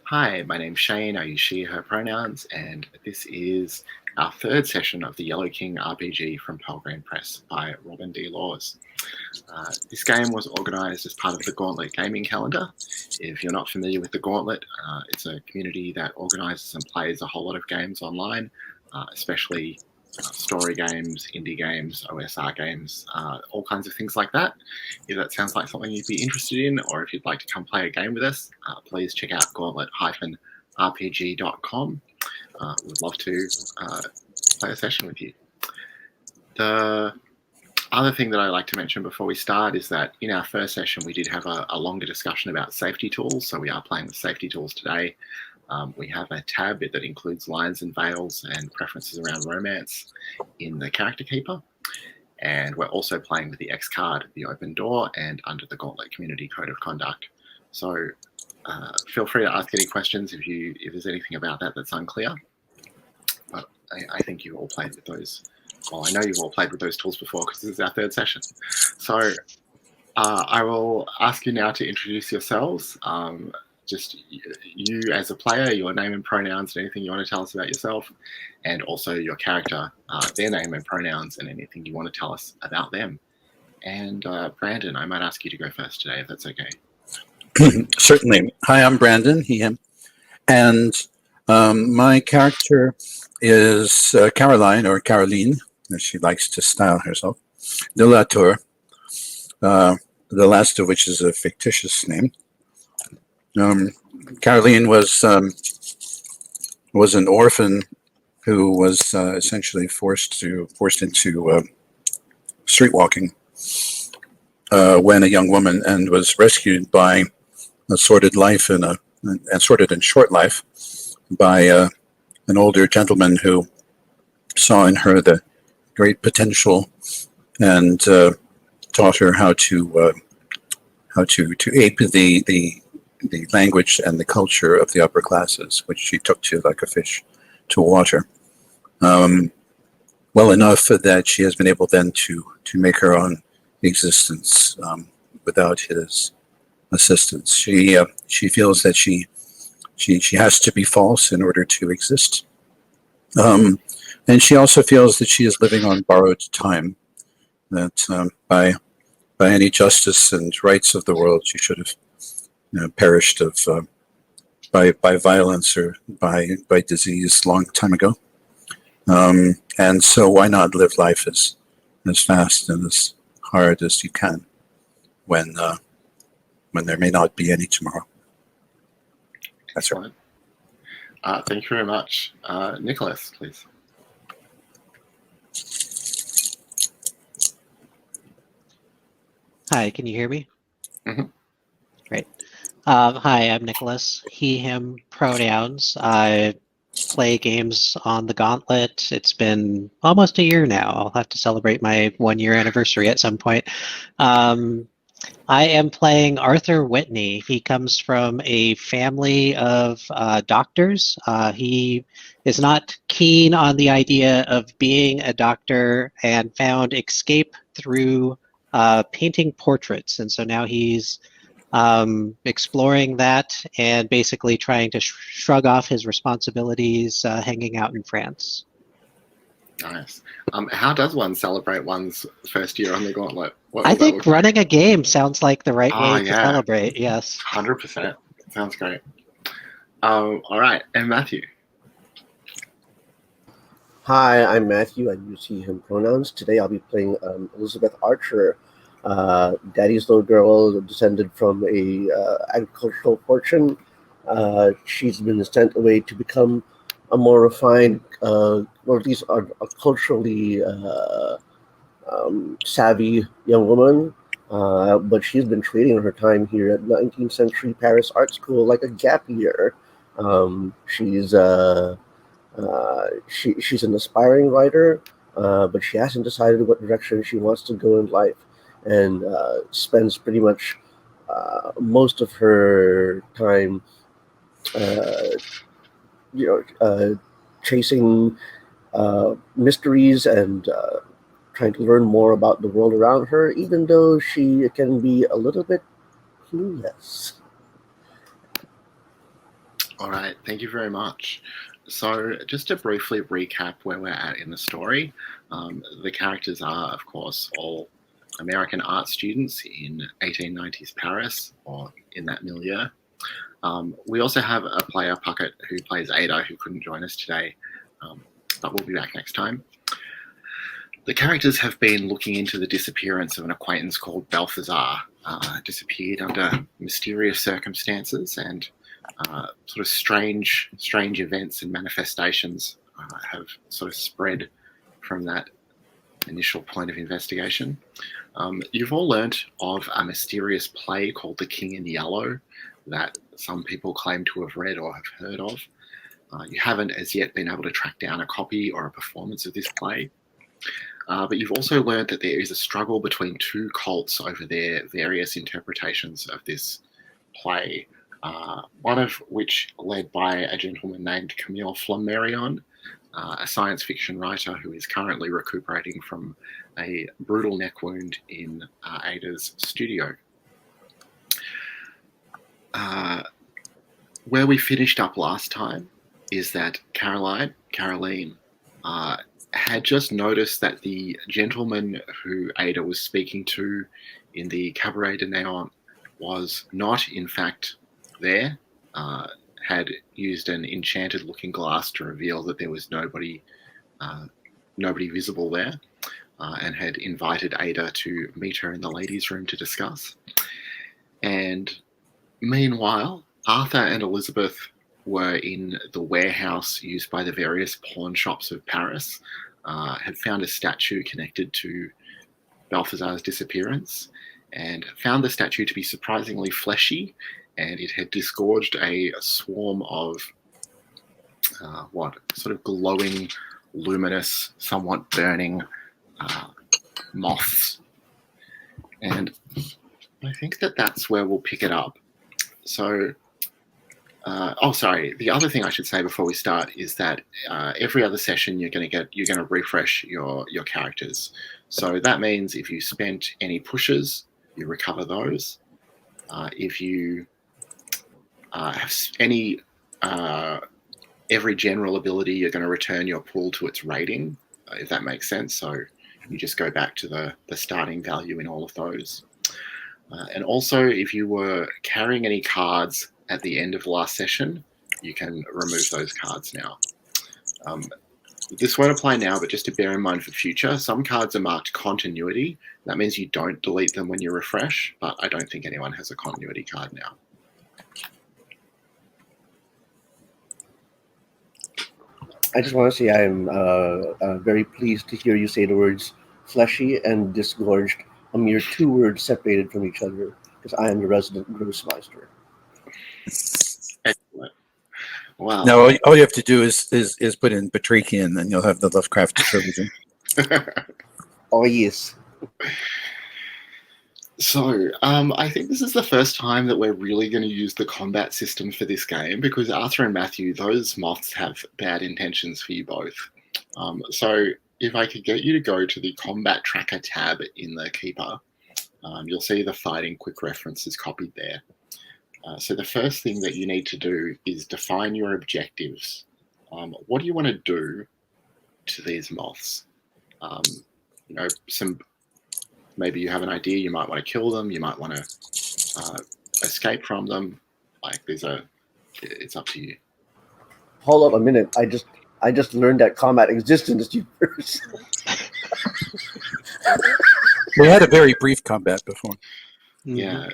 Hi, my name's Shane. I use she, her pronouns, and this is our third session of the Yellow King RPG from Pelgrane Press by Robin D. Laws. This game was organised as part of the Gauntlet Gaming Calendar. If you're not familiar with the Gauntlet, it's a community that organises and plays a whole lot of games online, especially story games, indie games, OSR games, all kinds of things like that. If that sounds like something you'd be interested in, or if you'd like to come play a game with us, please check out gauntlet-rpg.com. We'd love to play a session with you. The other thing that I like to mention before we start is that in our first session we did have a longer discussion about safety tools, so we are playing with safety tools today. We have a tab that includes lines and veils and preferences around romance in the Character Keeper. And we're also playing with the X card, the Open Door, and under the Gauntlet Community Code of Conduct. So feel free to ask any questions if there's anything about that that's unclear. But I think you've all played with those. Well, I know you've all played with those tools before because this is our third session. So I will ask you now to introduce yourselves. Just you as a player, your name and pronouns, and anything you want to tell us about yourself, and also your character, their name and pronouns, and anything you want to tell us about them. And Brandon, I might ask you to go first today, if that's okay. Certainly. Hi, I'm Brandon, he, him. And my character is Caroline, or Caroline, as she likes to style herself, de la Tour, the last of which is a fictitious name. Caroline was an orphan who was essentially forced into street walking when a young woman, and was rescued by a sordid life and sordid and short life by an older gentleman who saw in her the great potential and taught her how to ape the language and the culture of the upper classes, which she took to like a fish to water. Well enough that she has been able then to make her own existence without his assistance. She feels that she has to be false in order to exist. And she also feels that she is living on borrowed time, that by any justice and rights of the world, she should have perished by violence or by disease long time ago. And so why not live life as fast and as hard as you can when there may not be any tomorrow. That's right. Thank you very much. Nicholas, please. Hi, can you hear me? Mm-hmm. Great. Hi, I'm Nicholas. He, him pronouns. I play games on the Gauntlet. It's been almost a year now. I'll have to celebrate my 1-year anniversary at some point. I am playing Arthur Whitney. He comes from a family of doctors. He is not keen on the idea of being a doctor and found escape through painting portraits. And so now he's exploring that and basically trying to shrug off his responsibilities hanging out in France. Nice. How does one celebrate one's first year on the Gauntlet? I think running a game sounds like the right way to celebrate, yes. 100%. Sounds great. All right, and Matthew. Hi, I'm Matthew. I use he, him pronouns. Today I'll be playing Elizabeth Archer, daddy's little girl, descended from a agricultural fortune. She's been sent away to become a more refined, or at least a culturally savvy young woman. But she's been treating her time here at 19th century Paris art school like a gap year. She's an aspiring writer, but she hasn't decided what direction she wants to go in life, and spends pretty much most of her time chasing mysteries and trying to learn more about the world around her, even though she can be a little bit clueless. All right, thank you very much. So, just to briefly recap where we're at in the story, the characters are, of course, all American art students in 1890s Paris, or in that milieu. We also have a player, Puckett, who plays Ada, who couldn't join us today, but we'll be back next time. The characters have been looking into the disappearance of an acquaintance called Balthazar. Disappeared under mysterious circumstances, and sort of strange events and manifestations have sort of spread from that initial point of investigation. You've all learnt of a mysterious play called The King in Yellow that some people claim to have read or have heard of. You haven't as yet been able to track down a copy or a performance of this play. But you've also learned that there is a struggle between two cults over their various interpretations of this play, one of which led by a gentleman named Camille Flammarion, a science fiction writer who is currently recuperating from a brutal neck wound in Ada's studio. Where we finished up last time is that Caroline, had just noticed that the gentleman who Ada was speaking to in the Cabaret de Neant was not, in fact, there, had used an enchanted looking glass to reveal that there was nobody visible there, and had invited Ada to meet her in the ladies' room to discuss. And meanwhile, Arthur and Elizabeth were in the warehouse used by the various pawn shops of Paris, had found a statue connected to Balthazar's disappearance, and found the statue to be surprisingly fleshy, and it had disgorged a swarm of sort of glowing, luminous, somewhat burning moths. And I think that's where we'll pick it up. So, the other thing I should say before we start is that every other session you're going to refresh your characters. So that means if you spent any pushes, you recover those. If you have any every general ability, you're going to return your pool to its rating, if that makes sense. So you just go back to the starting value in all of those. And also, if you were carrying any cards at the end of the last session, you can remove those cards now. This won't apply now, but just to bear in mind for future, some cards are marked continuity. That means you don't delete them when you refresh, but I don't think anyone has a continuity card now. I just want to say I'm very pleased to hear you say the words fleshy and disgorged, a mere 2 words separated from each other, because I am the resident Grossmeister. Excellent. Wow. Now, all you have to do is put in Batrachian, and you'll have the Lovecraft trilogy. Oh, yes. So, I think this is the first time that we're really going to use the combat system for this game, because Arthur and Matthew, those moths have bad intentions for you both. So, if I could get you to go to the Combat Tracker tab in the Keeper, you'll see the Fighting Quick References copied there. So the first thing that you need to do is define your objectives. What do you want to do to these moths? Maybe you have an idea. You might want to kill them. You might want to escape from them. It's up to you. Hold up a minute. I just learned that combat exists in this universe. We had a very brief combat before. Yeah,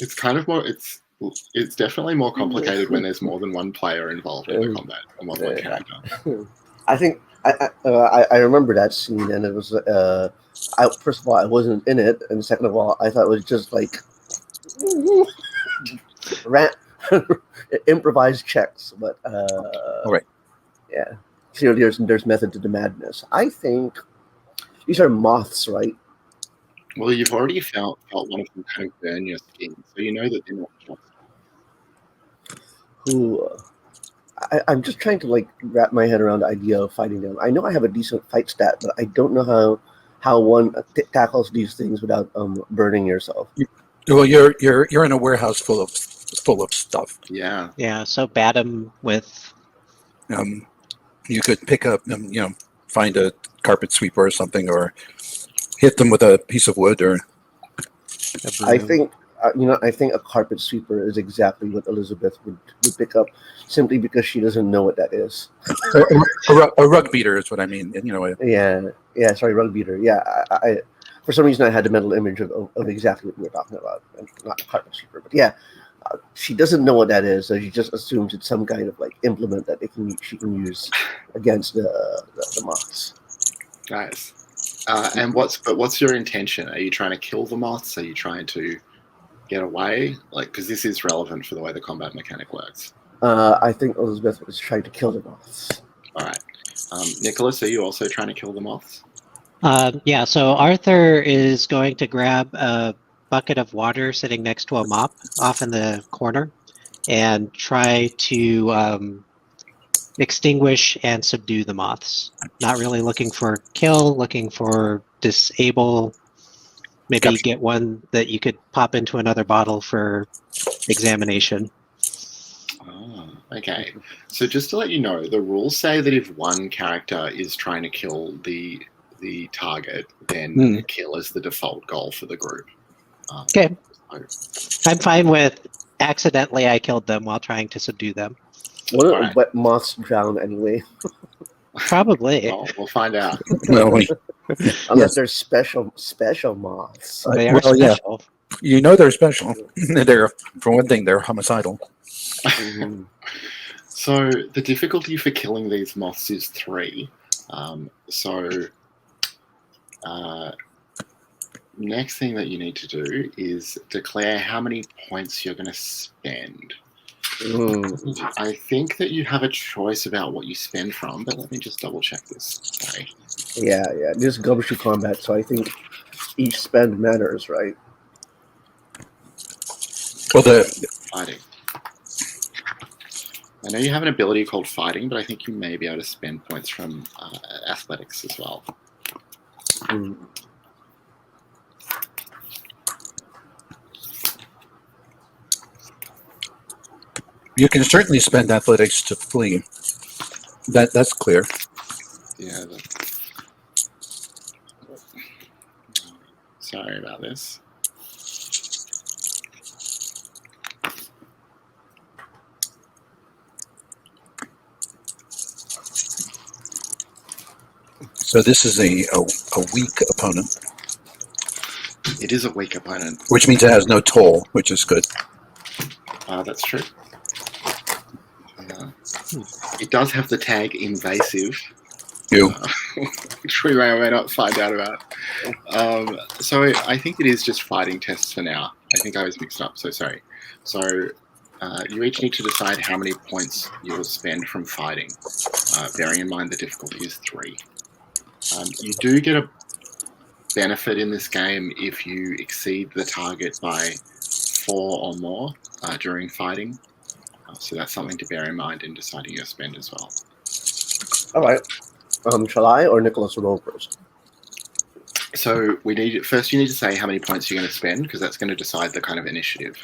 it's kind of more. It's definitely more complicated when there's more than one player involved in the combat and more than one character. I think I remember that scene, and it was first of all I wasn't in it, and second of all I thought it was just like improvised checks, but all right. Yeah, clearly there's method to the madness. I think these are moths, right? Well, you've already felt one of them kind of burn your skin, so you know that they're not just. I'm just trying to wrap my head around the idea of fighting them. I know I have a decent fight stat, but I don't know how one tackles these things without burning yourself. Well, you're in a warehouse full of full of stuff. Yeah. Yeah, so bat him with. You could pick up, find a carpet sweeper or something, or hit them with a piece of wood, or A I broom. think I think a carpet sweeper is exactly what Elizabeth would pick up, simply because she doesn't know what that is. a rug beater is what I mean. Yeah. Sorry, rug beater. Yeah, I for some reason I had the mental image of exactly what we were talking about, and not a carpet sweeper. But yeah, she doesn't know what that is, so she just assumes it's some kind of like implement that she can use against the moths. Nice. And what's your intention? Are you trying to kill the moths? Are you trying to get away? Like, because this is relevant for the way the combat mechanic works. I think Elizabeth was trying to kill the moths. All right. Nicholas, are you also trying to kill the moths? Yeah, so Arthur is going to grab a bucket of water sitting next to a mop off in the corner and try to extinguish and subdue the moths. Not really looking for kill, looking for disable. Maybe Gotcha. get one that you could pop into another bottle for examination. Oh, okay. So just to let you know, the rules say that if one character is trying to kill the target, then kill is the default goal for the group. Okay. I'm fine with accidentally I killed them while trying to subdue them. But moths drown anyway. Probably. Well, we'll find out. Unless they're special moths. They are special. Yeah. They're special. They're, for one thing, they're homicidal. Mm-hmm. So the difficulty for killing these moths is 3. Next thing that you need to do is declare how many points you're going to spend. I think that you have a choice about what you spend from, but let me just double check this. Sorry. Yeah. This is gumshoe combat, so I think each spend matters, right? Well, fighting. I know you have an ability called fighting, but I think you may be able to spend points from athletics as well. You can certainly spend athletics to flee. That's clear. Yeah. Sorry about this. So this is a weak opponent. It is a weak opponent. Which means it has no toll, which is good. That's true. It does have the tag invasive. Which we may or may not find out about. So I think it is just fighting tests for now. I think I was mixed up, so sorry. So you each need to decide how many points you will spend from fighting, bearing in mind the difficulty is 3. You do get a benefit in this game if you exceed the target by 4 or more during fighting. So that's something to bear in mind in deciding your spend as well. All right. Shall I or Nicholas roll first? So you need to say how many points you're going to spend, because that's going to decide the kind of initiative.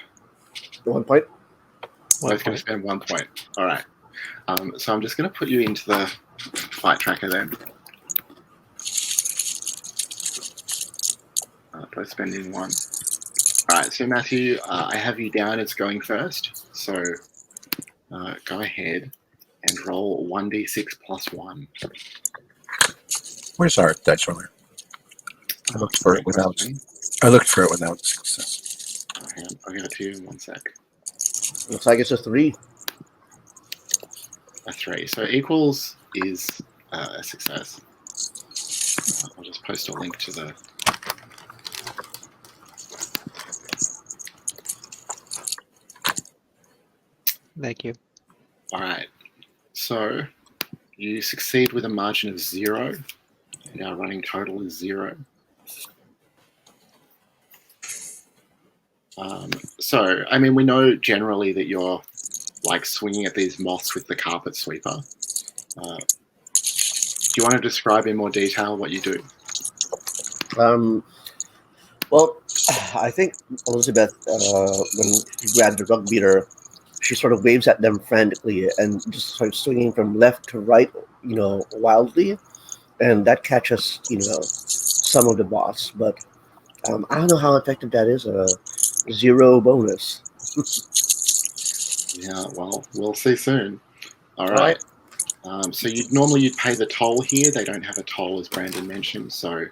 1 point. Both going to spend 1 point. All right. So I'm just going to put you into the fight tracker then. Both spending 1. All right. So Matthew, I have you down as going first. So go ahead and roll 1d6 plus 1. Where's our dice roller? I looked for it without success. I'll give it to you in 1 sec. Looks like it's a 3. A 3. So equals is a success. I'll just post a link to the... Thank you. All right. So you succeed with a margin of 0. And our running total is 0. So, I mean, we know generally that you're like swinging at these moths with the carpet sweeper. Do you want to describe in more detail what you do? Well, Well, I think Elizabeth, when she grabs the rug beater, she sort of waves at them frantically and just starts swinging from left to right, wildly, and that catches, some of the boss. But I don't know how effective that is. 0 bonus. Yeah, well, we'll see soon. All All right. right. So you'd pay the toll here. They don't have a toll, as Brandon mentioned, so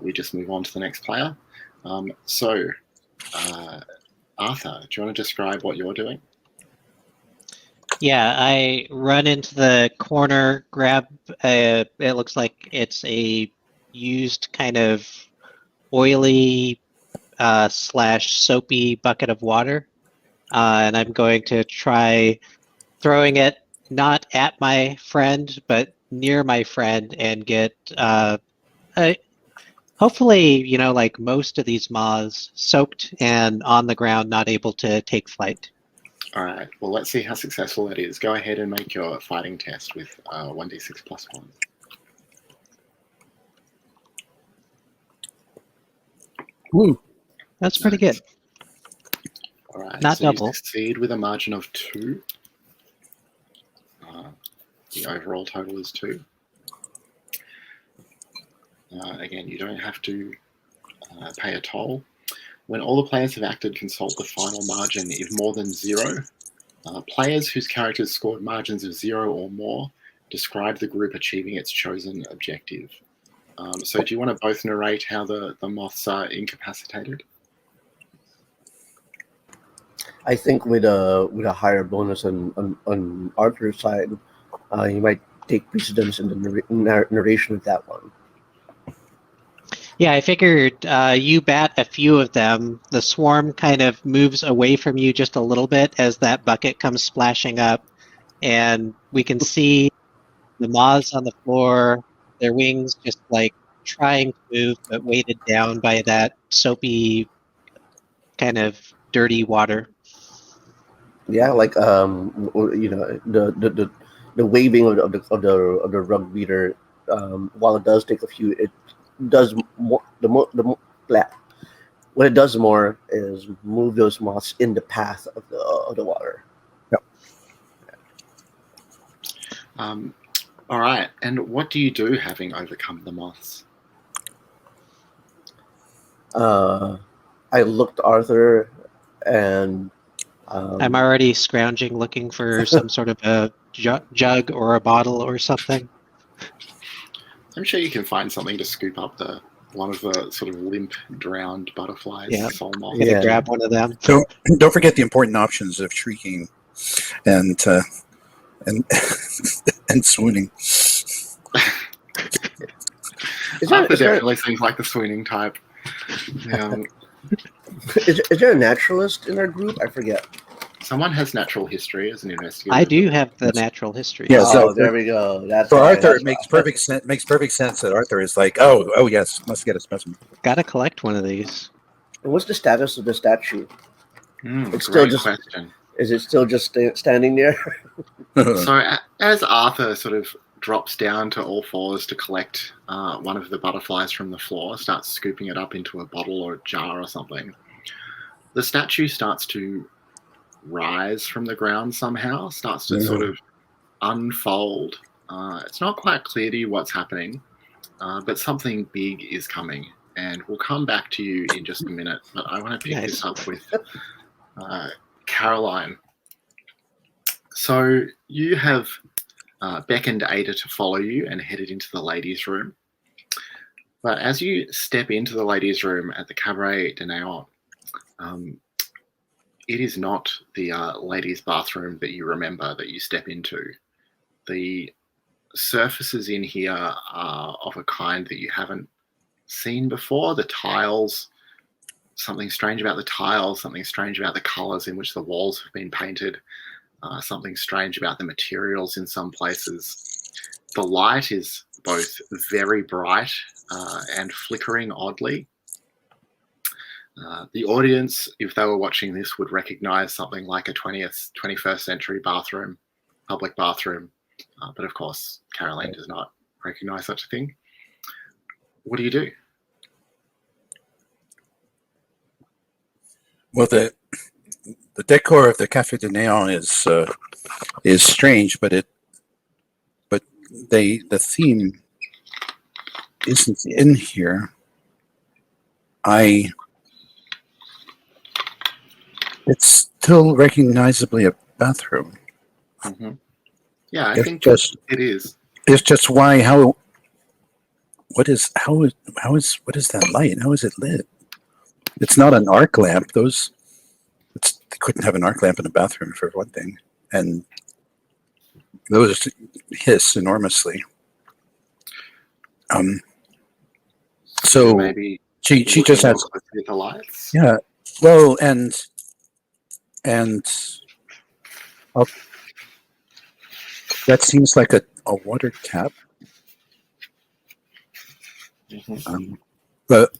we just move on to the next player. Arthur, do you want to describe what you're doing? Yeah, I run into the corner, grab it looks like it's a used kind of oily slash soapy bucket of water, and I'm going to try throwing it not at my friend, but near my friend, and get hopefully, like most of these moths, soaked and on the ground, not able to take flight. All right. Well, let's see how successful that is. Go ahead and make your fighting test with 1d6 plus 1. Woo. That's pretty good. All right. Not so double. You succeed with a margin of 2. The overall total is 2. Again, you don't have to pay a toll. When all the players have acted, consult the final margin. If more than 0, players whose characters scored margins of 0 or more describe the group achieving its chosen objective. So do you want to both narrate how the moths are incapacitated? I think with a higher bonus on Arthur's side, he might take precedence in the narration of that one. Yeah, I figured you bat a few of them. The swarm kind of moves away from you just a little bit as that bucket comes splashing up, and we can see the moths on the floor, their wings just like trying to move, but weighted down by that soapy, kind of dirty water. Yeah, like the waving of the rug beater. While it does take a few, it does more. What it does more is move those moths in the path of the water. All right. And what do you do having overcome the moths? I looked at Arthur and I'm already scrounging, looking for some sort of a jug or a bottle or something. I'm sure you can find something to scoop up one of the sort of limp, drowned butterflies. Yeah. Soul moth. I'm gonna grab one of them. Don't forget the important options of shrieking and and swooning. Arthur definitely seems like the swooning type. Is there a naturalist in our group? I forget. Someone has natural history as an investigator. I do have the natural history. Yeah, so there we go. That's for why, Arthur, that's it makes why. perfect sense. Makes perfect sense that Arthur is like, oh yes, must get a specimen. Gotta collect one of these. And what's the status of the statue? It's still just question. Is it still just standing there? So as Arthur sort of drops down to all fours to collect one of the butterflies from the floor, starts scooping it up into a bottle or a jar or something, the statue starts to rise from the ground somehow, starts to sort of unfold. It's not quite clear to you what's happening, but something big is coming. And we'll come back to you in just a minute, but I want to pick this up with Caroline. So you have beckoned Ada to follow you and headed into the ladies' room. But as you step into the ladies' room at the Cabaret de Neant, it is not the ladies' bathroom that you remember that you step into. The surfaces in here are of a kind that you haven't seen before. The tiles, something strange about the tiles, something strange about the colors in which the walls have been painted, something strange about the materials in some places. The light is both very bright and flickering oddly. The audience, if they were watching this, would recognize something like a 21st century bathroom, public bathroom. But of course, Caroline does not recognize such a thing. What do you do? Well, the decor of the Cafe de Neant is strange, but the theme isn't in here. It's still recognizably a bathroom. Mm-hmm. Yeah, I It's think just it is. it's just what is that light? How is it lit? It's not an arc lamp. They couldn't have an arc lamp in a bathroom for one thing, and those hiss enormously. So maybe she just has with the lights. yeah. Well, and that seems like a water tap. Mm-hmm. But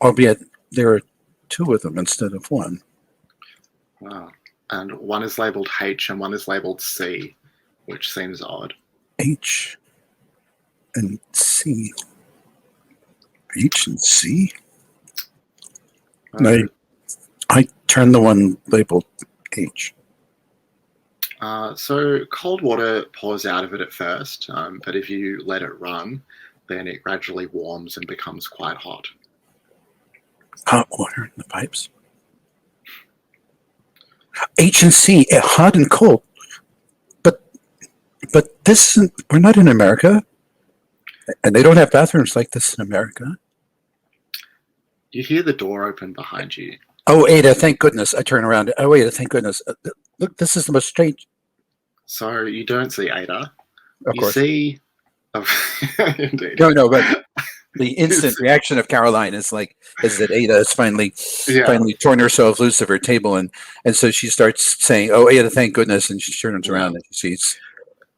albeit there are two of them instead of one. Wow. And one is labeled H and one is labeled C, which seems odd. H and C. H and C? I turned the one labeled H. So cold water pours out of it at first, but if you let it run, then it gradually warms and becomes quite hot. Hot water in the pipes. H and C, hot and cold. But this isn't, we're not in America. And they don't have bathrooms like this in America. You hear the door open behind you. Oh, Ada, thank goodness. I turn around. Oh, Ada, thank goodness. Look, this is the most strange. So you don't see Ada. Of course. See... Indeed. No, but the instant reaction of Caroline is that Ada has finally torn herself loose of her table, and so she starts saying, "Oh, Ada, thank goodness!" And she turns around and she sees,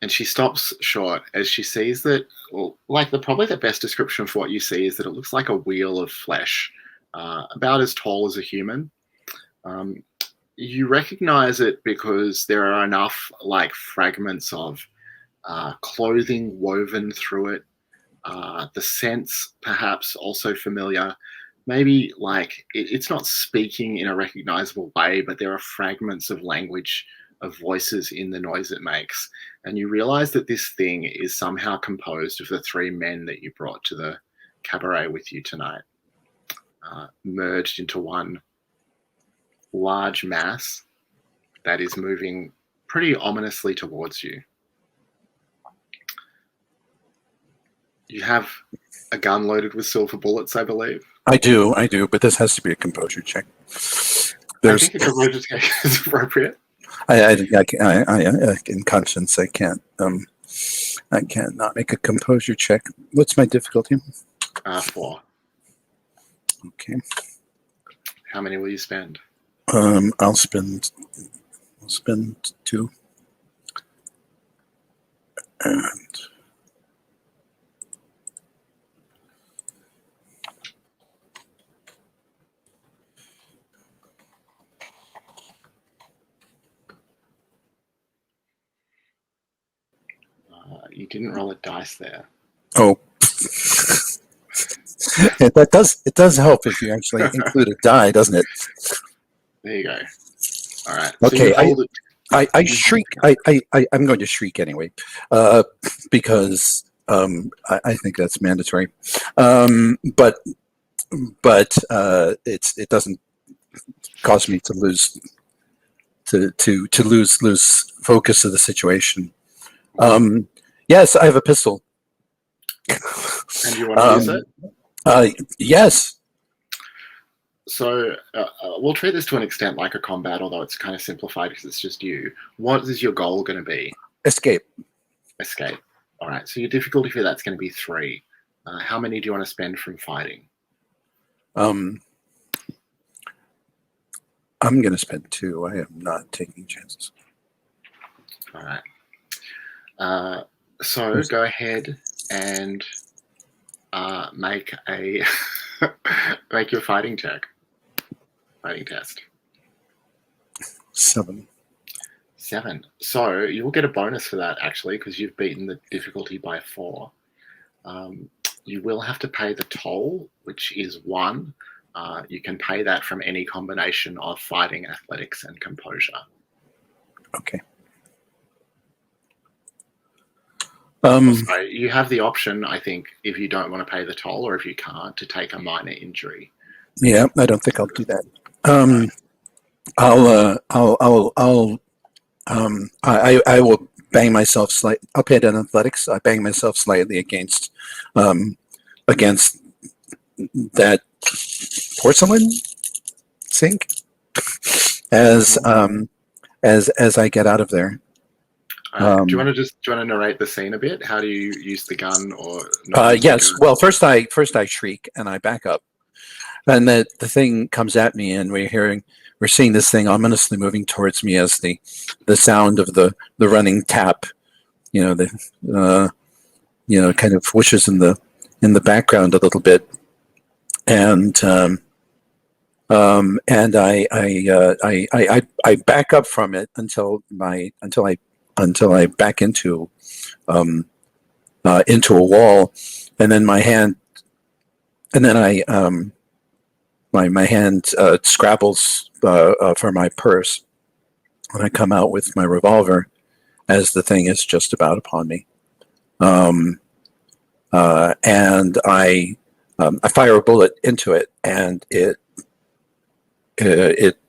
and she stops short as she sees that. Well, probably the best description for what you see is that it looks like a wheel of flesh, about as tall as a human. You recognize it because there are enough fragments of clothing woven through it. The scents perhaps also familiar. Maybe it's not speaking in a recognizable way, but there are fragments of language, of voices in the noise it makes. And you realize that this thing is somehow composed of the three men that you brought to the cabaret with you tonight, merged into one large mass that is moving pretty ominously towards you. You have a gun loaded with silver bullets, I believe. I do, but this has to be a composure check. I think a composure check is appropriate. In conscience, I can't not make a composure check. What's my difficulty? 4. Okay. How many will you spend? I'll spend 2. And you didn't roll a dice there. Oh. It does help if you actually include a die, doesn't it? There you go. All right. Okay. So I shriek. I'm going to shriek anyway, because I think that's mandatory. But it doesn't cause me to lose lose focus of the situation. Yes, I have a pistol. And you want to use it? Yes. So we'll treat this to an extent like a combat, although it's kind of simplified because it's just you. What is your goal going to be? Escape. Escape. All right. So your difficulty for that's going to be 3. How many do you want to spend from fighting? I'm going to spend 2. I am not taking chances. All right. So go ahead and make a make your fighting check. Fighting test. 7. 7. So you will get a bonus for that actually, because you've beaten the difficulty by 4. You will have to pay the toll, which is 1 You can pay that from any combination of fighting, athletics, and composure. Okay. So you have the option, I think, if you don't want to pay the toll, or if you can't, to take a minor injury. Yeah, I don't think I'll do that. I will bang myself slightly. I'll pay it in athletics. I bang myself slightly against that porcelain sink as I get out of there. Do you want to narrate the scene a bit? How do you use the gun or not? Yes. Well, first I shriek and I back up, and the thing comes at me, and we're seeing this thing ominously moving towards me as the sound of the running tap, kind of whooshes in the background a little bit, and I back up from it until I back into a wall, and then my hand scrabbles for my purse, and I come out with my revolver as the thing is just about upon me, and I fire a bullet into it, and it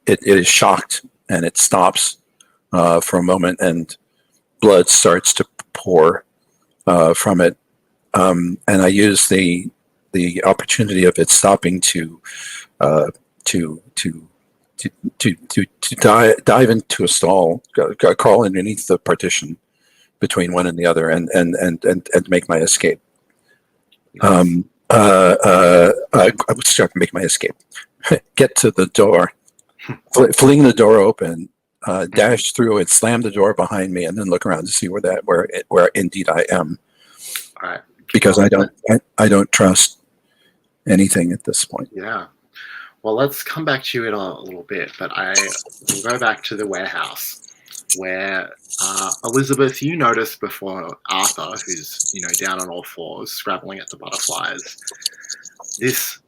is shocked, and it stops for a moment, and blood starts to pour from it, and I use the opportunity of it stopping to dive into a stall, crawl underneath the partition between one and the other, and make my escape. I would start to make my escape. Get to the door, fling the door open, dash through it, slam the door behind me, and then look around to see where indeed I am. All right. Because I don't trust anything at this point. Yeah. Well, let's come back to you in a little bit, but I will go back to the warehouse where Elizabeth, you noticed before Arthur, who's down on all fours, scrabbling at the butterflies, this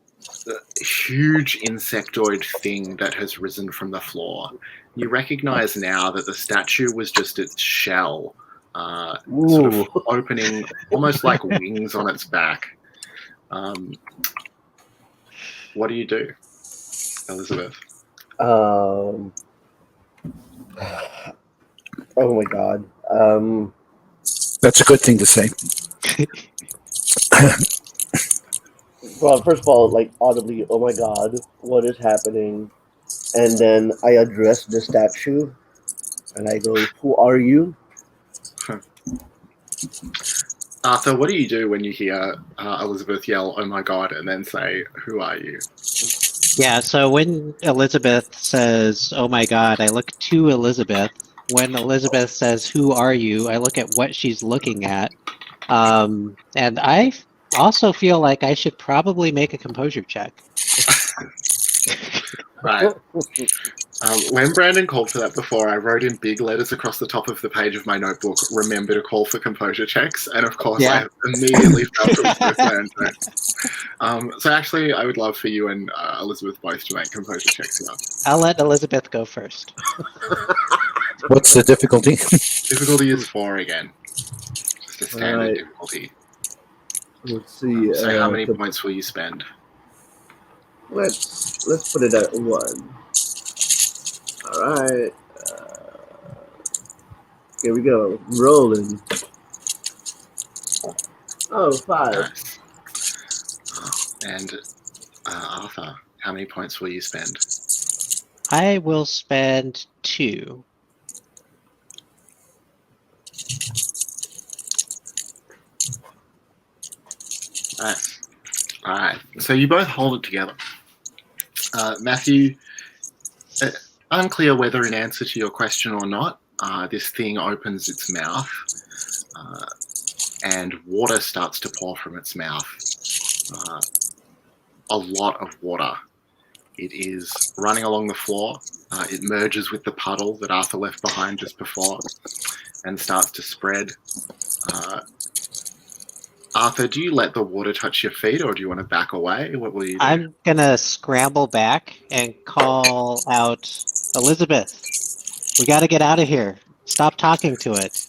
huge insectoid thing that has risen from the floor. You recognize now that the statue was just its shell, sort of opening almost like wings on its back. What do you do, Elizabeth? Oh my god. That's a good thing to say. Well, first of all, audibly, oh my god, what is happening? And then I address the statue, and I go, who are you? Arthur, what do you do when you hear Elizabeth yell, oh my god, and then say, who are you? Yeah, so when Elizabeth says, oh my god, I look to Elizabeth. When Elizabeth says, who are you, I look at what she's looking at. And I also feel like I should probably make a composure check. Right. When Brandon called for that before, I wrote in big letters across the top of the page of my notebook, remember to call for composure checks. And of course, I immediately felt it was both learned. So actually, I would love for you and Elizabeth both to make composure checks here. I'll let Elizabeth go first. What's the difficulty? Difficulty is 4 again. Just a standard difficulty. Let's see. So how many points will you spend? Let's put it at 1. All right. Here we go. Rolling. Oh, 5. Nice. And Arthur, how many points will you spend? I will spend 2. Nice. All right. So you both hold it together. Matthew, unclear whether in answer to your question or not, this thing opens its mouth and water starts to pour from its mouth. A lot of water. It is running along the floor. It merges with the puddle that Arthur left behind just before and starts to spread. Arthur, do you let the water touch your feet, or do you want to back away? What will you do? I'm gonna scramble back and call out Elizabeth. We got to get out of here. Stop talking to it.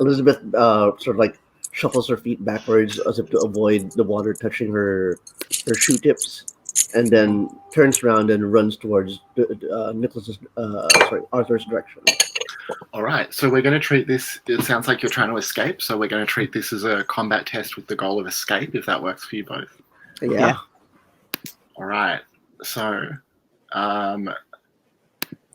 Elizabeth sort of like shuffles her feet backwards as if to avoid the water touching her shoe tips, and then turns around and runs towards Arthur's direction. All right, so we're going to treat this. It sounds like you're trying to escape, so we're going to treat this as a combat test with the goal of escape, if that works for you both. Yeah. All right, so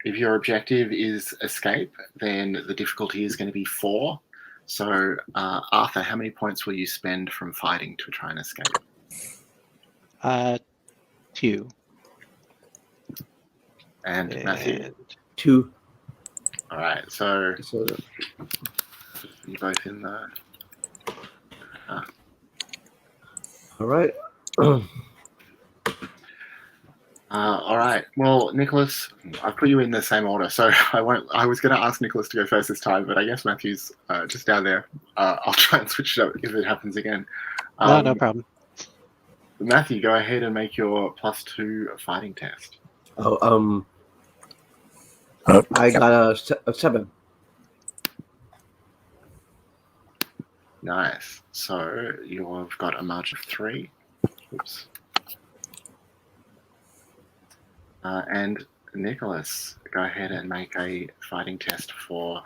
if your objective is escape, then the difficulty is going to be 4. So, Arthur, how many points will you spend from fighting to try and escape? 2. And Matthew? 2. All right, so you both in the... All right. All right. Well, Nicholas, I put you in the same order, so I won't. I was going to ask Nicholas to go first this time, but I guess Matthew's just down there. I'll try and switch it up if it happens again. No problem. Matthew, go ahead and make your +2 fighting test. I got a 7. Nice. So you've got a margin of 3. Oops. And Nicholas, go ahead and make a fighting test for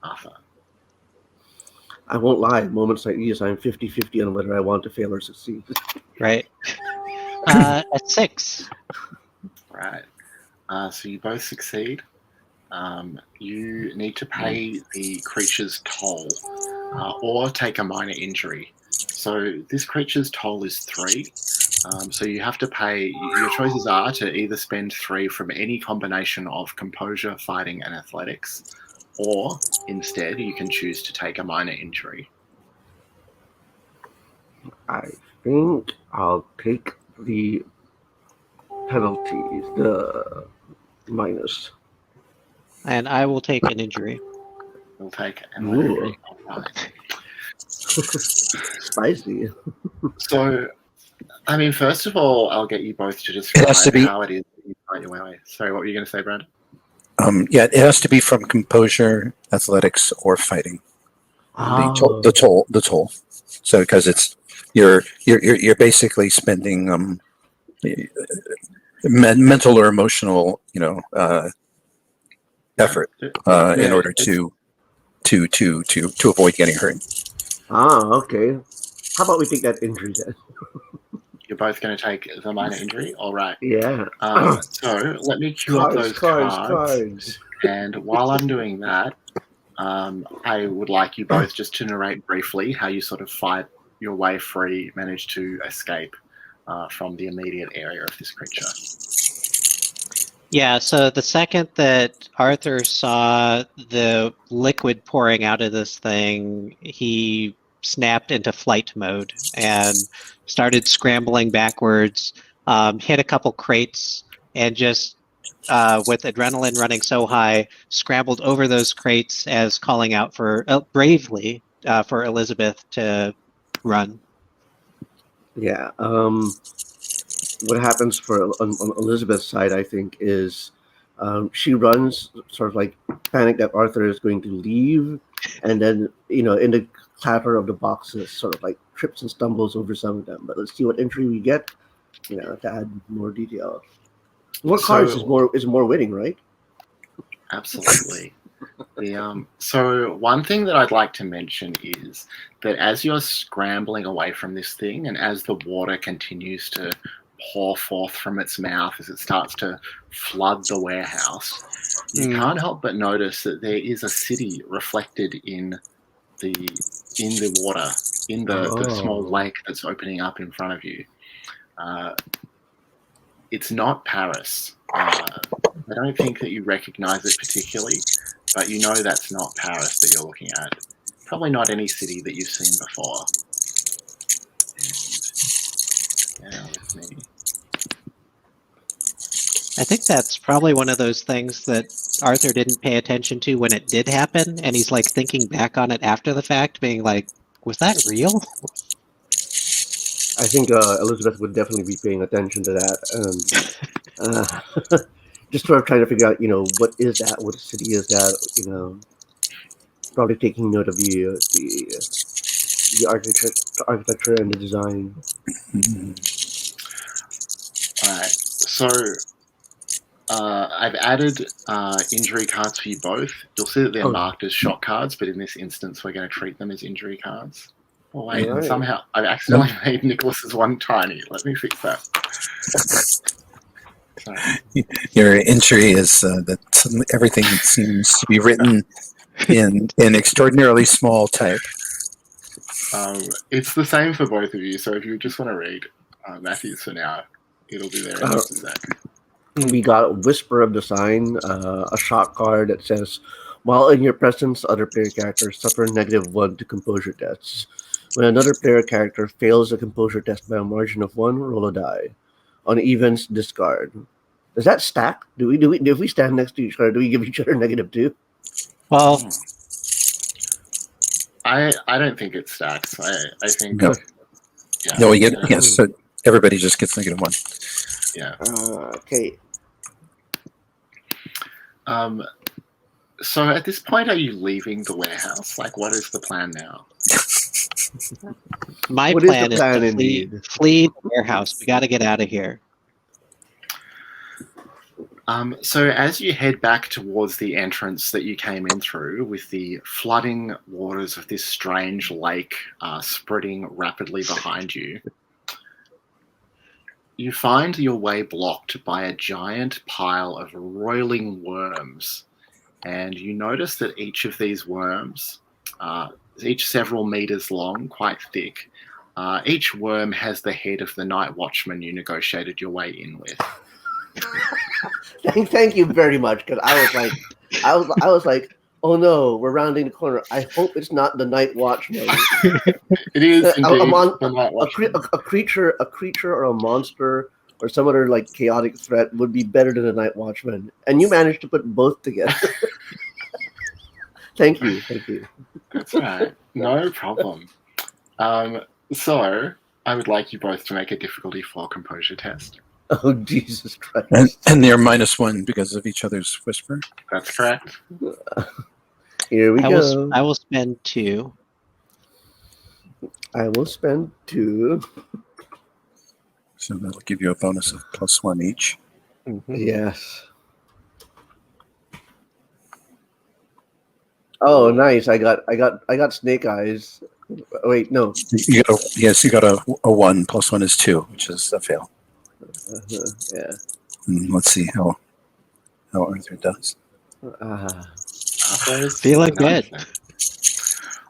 Arthur. I won't lie. At moments like these, I'm 50-50 on whether I want to fail or succeed. Right. A 6. Right. So you both succeed. You need to pay the creature's toll or take a minor injury. So this creature's toll is 3. So you have to pay. Your choices are to either spend 3 from any combination of composure, fighting, and athletics, or instead you can choose to take a minor injury. I think I'll take the penalties, the minus. And I will take an injury. We'll take a minor injury. Right. Spicy. So, I mean, first of all, I'll get you both to It has to describe be- how it is that you fight your way. Sorry, what were you going to say, Brad? Yeah, it has to be from composure, athletics, or fighting. Oh. The toll. So because it's you're basically spending mental or emotional, effort in order to avoid getting hurt. Okay. How about we take that injury then? You're both going to take the minor injury? All right. Yeah. So let me cue up those cards. And while I'm doing that, I would like you both just to narrate briefly how you sort of fight your way free, manage to escape from the immediate area of this creature. Yeah, so the second that Arthur saw the liquid pouring out of this thing, he snapped into flight mode and started scrambling backwards, hit a couple crates, and just with adrenaline running so high, scrambled over those crates as calling out for bravely for Elizabeth to run. Yeah. What happens on Elizabeth's side, I think, is she runs sort of like panic that Arthur is going to leave, and then in the clatter of the boxes, sort of like trips and stumbles over some of them. But let's see what entry we get, to add more detail. More cards is more winning, right? Absolutely. So one thing that I'd like to mention is that as you're scrambling away from this thing, and as the water continues to pour forth from its mouth as it starts to flood the warehouse, you can't help but notice that there is a city reflected in the water, in the small lake that's opening up in front of you. It's not Paris. I don't think that you recognize it particularly, but you know that's not Paris that you're looking at. Probably not any city that you've seen before. And, bear with me. I think that's probably one of those things that Arthur didn't pay attention to when it did happen, and he's like thinking back on it after the fact, being like, Was that real? I think Elizabeth would definitely be paying attention to that, and just sort of trying to figure out, what is that? What city is that? Probably taking note of the architecture and the design. All right. So I've added injury cards for you both. You'll see that they're marked as shock cards, but in this instance, we're going to treat them as injury cards. Oh, wait, Right. somehow I've accidentally made Nicholas's one tiny. Let me fix that. Sorry. Your injury is that everything seems to be written in extraordinarily small type. It's the same for both of you, so if you just want to read Matthew's for now, it'll be there in just a sec. We got Whisper of the Sign, a shock card that says, while in your presence, other player characters suffer -1 to composure tests. When another player character fails a composure test by a margin of 1, roll a die. On events, discard. Does that stack? If we stand next to each other, do we give each other -2? Well, I don't think it stacks. I think No. yeah. No, we get yes. So everybody just gets -1. Yeah. Okay. So at this point, are you leaving the warehouse? Like, what is the plan now? my What is plan the is plan to indeed? flee the warehouse. We got to get out of here. So as you head back towards the entrance that you came in through, with the flooding waters of this strange lake spreading rapidly behind you, you find your way blocked by a giant pile of roiling worms. And you notice that each of these worms, each several meters long, quite thick, each worm has the head of the night watchman you negotiated your way in with. Thank you very much, because I was like, oh no, we're rounding the corner. I hope it's not the night watchman. It is indeed the night a watchman. creature or a monster or some other like chaotic threat would be better than the night watchman. And you managed to put both together. Thank you. That's right. No problem. So I would like you both to make a difficulty 4 composure test. Oh Jesus Christ! And they're -1 because of each other's whisper. That's correct. Here we go. I will spend 2. I will spend 2. So that'll give you a bonus of +1 each. Mm-hmm. Yes. Oh, nice! I got snake eyes. Oh, wait, no. You got a 1 +1 is 2, which is a fail. Yeah. Let's see how Arthur does. Feeling good.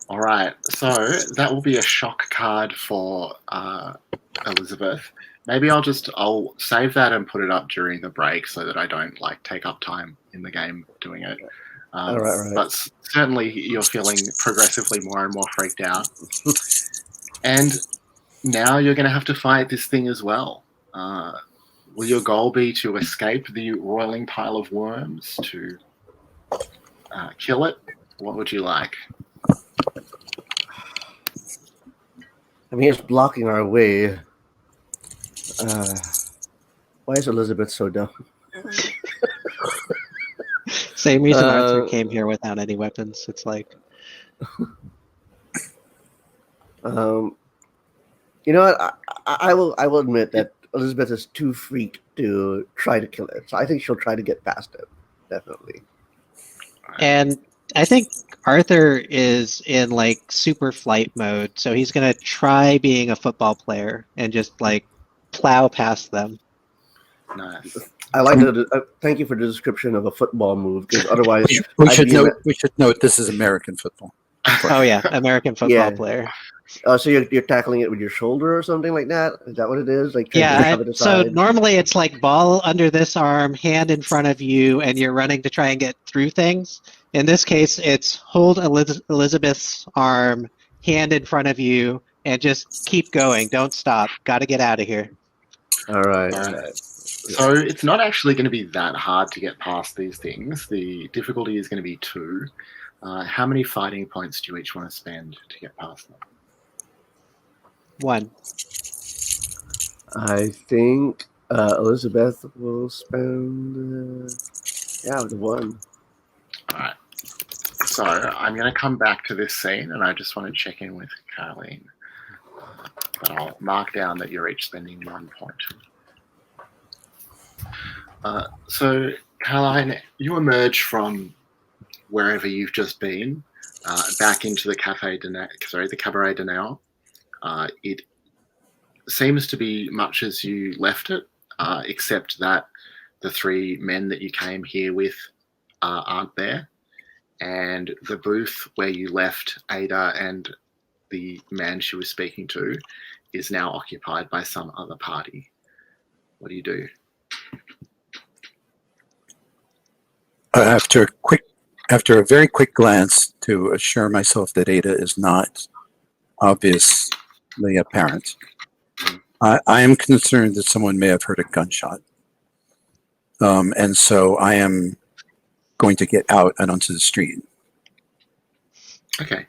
All right. So that will be a shock card for Elizabeth. Maybe I'll save that and put it up during the break so that I don't take up time in the game doing it. All right. But certainly you're feeling progressively more and more freaked out. And now you're going to have to fight this thing as well. Will your goal be to escape the roiling pile of worms, to kill it? What would you like? I mean, it's blocking our way. Why is Elizabeth so dumb? Same reason Arthur came here without any weapons. It's like, you know what? I will admit that Elizabeth is too freaked to try to kill it. So I think she'll try to get past it. Definitely. and I think Arthur is in super flight mode, so he's gonna try being a football player and just plow past them. Nice. I like the. Thank you for the description of a football move, because otherwise We should note this is American football. Oh yeah, American football player. So you're tackling it with your shoulder or something like that? Is that what it is? Trying to shove it So aside? normally it's ball under this arm, hand in front of you, and you're running to try and get through things. In this case, it's hold Elizabeth's arm, hand in front of you, and just keep going. Don't stop. Got to get out of here. All right. So it's not actually going to be that hard to get past these things. The difficulty is going to be 2. How many fighting points do you each want to spend to get past them? 1. I think Elizabeth will spend. The 1. All right. So I'm going to come back to this scene, and I just want to check in with Carleen. But I'll mark down that you're each spending 1 point. So, Caroline, you emerge from wherever you've just been back into the Cabaret de Neant. It seems to be much as you left it, except that the 3 men that you came here with aren't there, and the booth where you left Ada and the man she was speaking to is now occupied by some other party. What do you do? After a very quick glance to assure myself that Ada is not obviously apparent, I am concerned that someone may have heard a gunshot. And so I am going to get out and onto the street. Okay.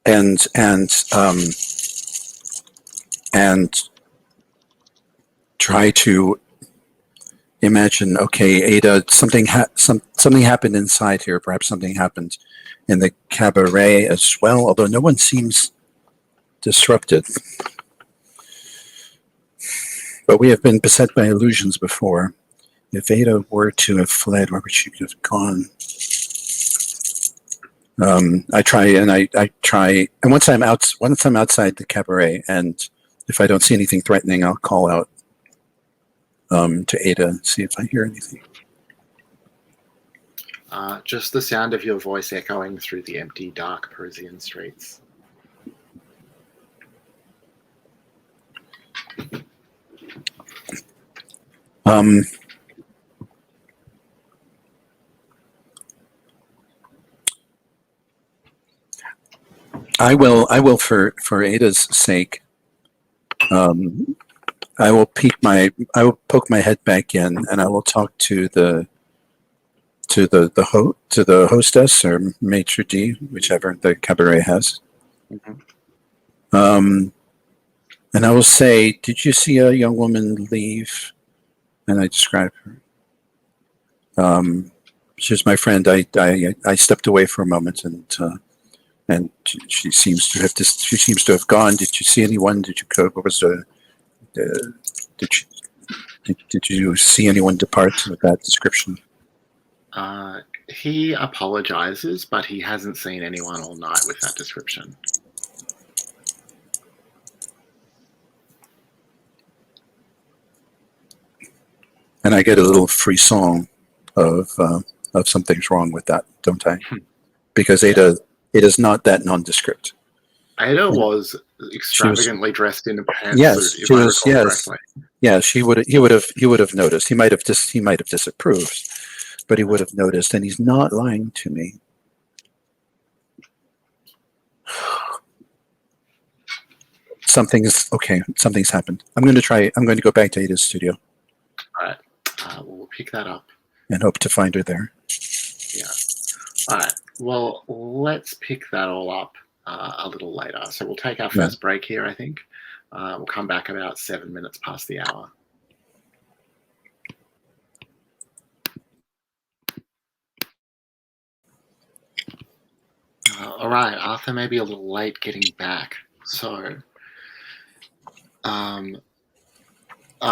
And try to imagine, okay, Ada, something happened inside here. Perhaps something happened in the cabaret as well, although no one seems disrupted. But we have been beset by illusions before. If Ada were to have fled, where would she have gone? I try, and once I'm outside the cabaret, and if I don't see anything threatening, I'll call out to Ada and see if I hear anything. Just the sound of your voice echoing through the empty, dark Parisian streets. I will for Ada's sake. I will poke my head back in, and I will talk to the hostess or maitre d', whichever the cabaret has. Mm-hmm. And I will say, "Did you see a young woman leave?" And I describe her. She's my friend. I stepped away for a moment, and she seems to have gone. Did you see anyone? Did you go? What was did you see anyone depart with that description? He apologizes, but he hasn't seen anyone all night with that description. And I get a little frisson of something's wrong with that, don't I? Because Ada, it is not that nondescript. Ada was extravagantly dressed in a pantsuit. Yes, if she I was. recall Yes, correctly. yeah. He would have noticed. He might have disapproved, but he would have noticed, and he's not lying to me. Something's happened. I'm going to go back to Ada's studio. All right. We'll pick that up. And hope to find her there. Yeah. All right. Well, let's pick that all up a little later. So we'll take our first break here, I think. We'll come back about 7 minutes past the hour. All right. Arthur may be a little late getting back. So,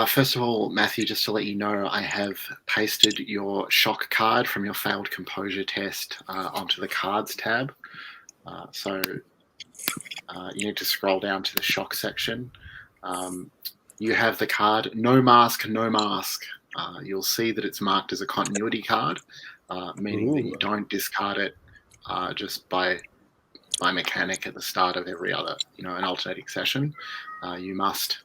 first of all, Matthew, just to let you know, I have pasted your shock card from your failed composure test onto the cards tab. So you need to scroll down to the shock section. You have the card, no mask, no mask. You'll see that it's marked as a continuity card, meaning that you don't discard it just by mechanic at the start of every other, an alternating session. You must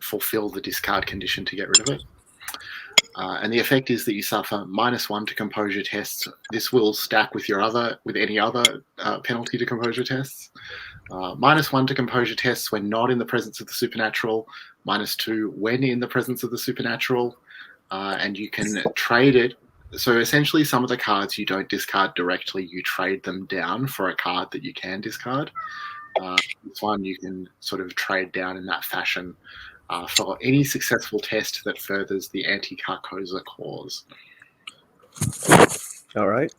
fulfill the discard condition to get rid of it. And the effect is that you suffer -1 to composure tests. This will stack with any other penalty to composure tests. -1 to composure tests when not in the presence of the supernatural. -2 when in the presence of the supernatural. And you can trade it. So essentially, some of the cards you don't discard directly, you trade them down for a card that you can discard. this one you can sort of trade down in that fashion for any successful test that furthers the anti-Carcosa cause. All right.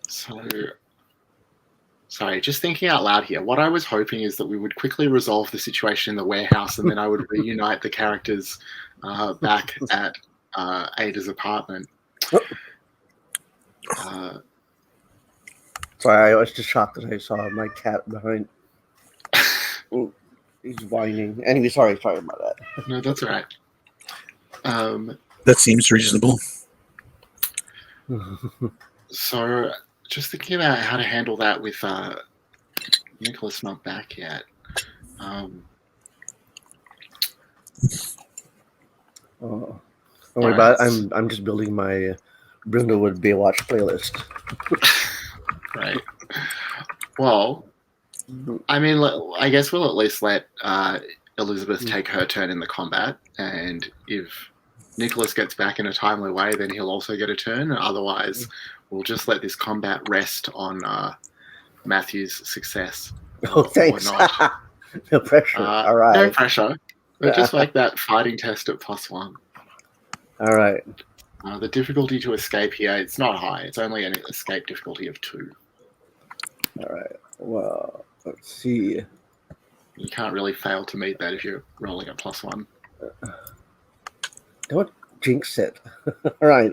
So, sorry, just thinking out loud here. What I was hoping is that we would quickly resolve the situation in the warehouse, and then I would reunite the characters back at Ada's apartment. Sorry, I was just shocked that I saw my cat behind. Ooh, he's whining. Anyway, sorry about that. No, that's all right. That seems reasonable. So, just thinking about how to handle that with Nicholas not back yet. Don't worry about it. I'm just building my Brindlewood Baywatch playlist. Right. Well, I mean, I guess we'll at least let Elizabeth take her turn in the combat, and if Nicholas gets back in a timely way, then he'll also get a turn. Otherwise, we'll just let this combat rest on Matthew's success. Oh, thanks. No pressure. All right. No pressure. But just like that fighting test at +1. All right. The difficulty to escape here, it's not high. It's only an escape difficulty of 2. All right. Well, let's see. You can't really fail to meet that if you're rolling a +1. Don't jinx it. All right.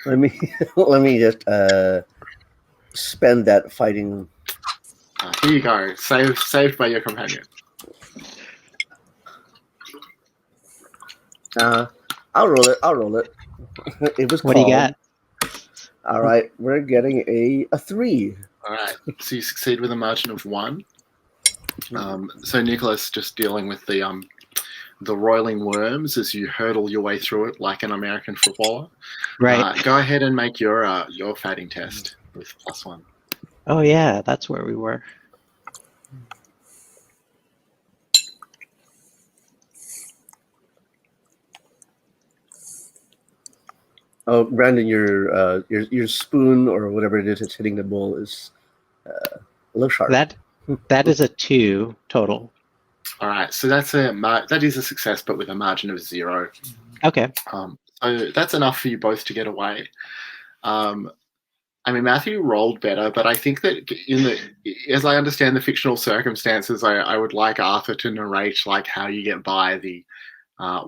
let me just spend that fighting. Here you go. Saved by your companion. I'll roll it. It was. What do you got? All right, we're getting a 3. All right. So you succeed with a margin of 1. So Nicholas, just dealing with the roiling worms as you hurdle your way through it like an American footballer. Right. Go ahead and make your fighting test with +1. Oh yeah, that's where we were. Oh, Brandon, your spoon or whatever it is that's hitting the bowl is a little sharp. That is a 2 total. All right, so that is a success, but with a margin of 0. Okay. So that's enough for you both to get away. I mean, Matthew rolled better, but I think that as I understand the fictional circumstances, I would like Arthur to narrate like how you get by the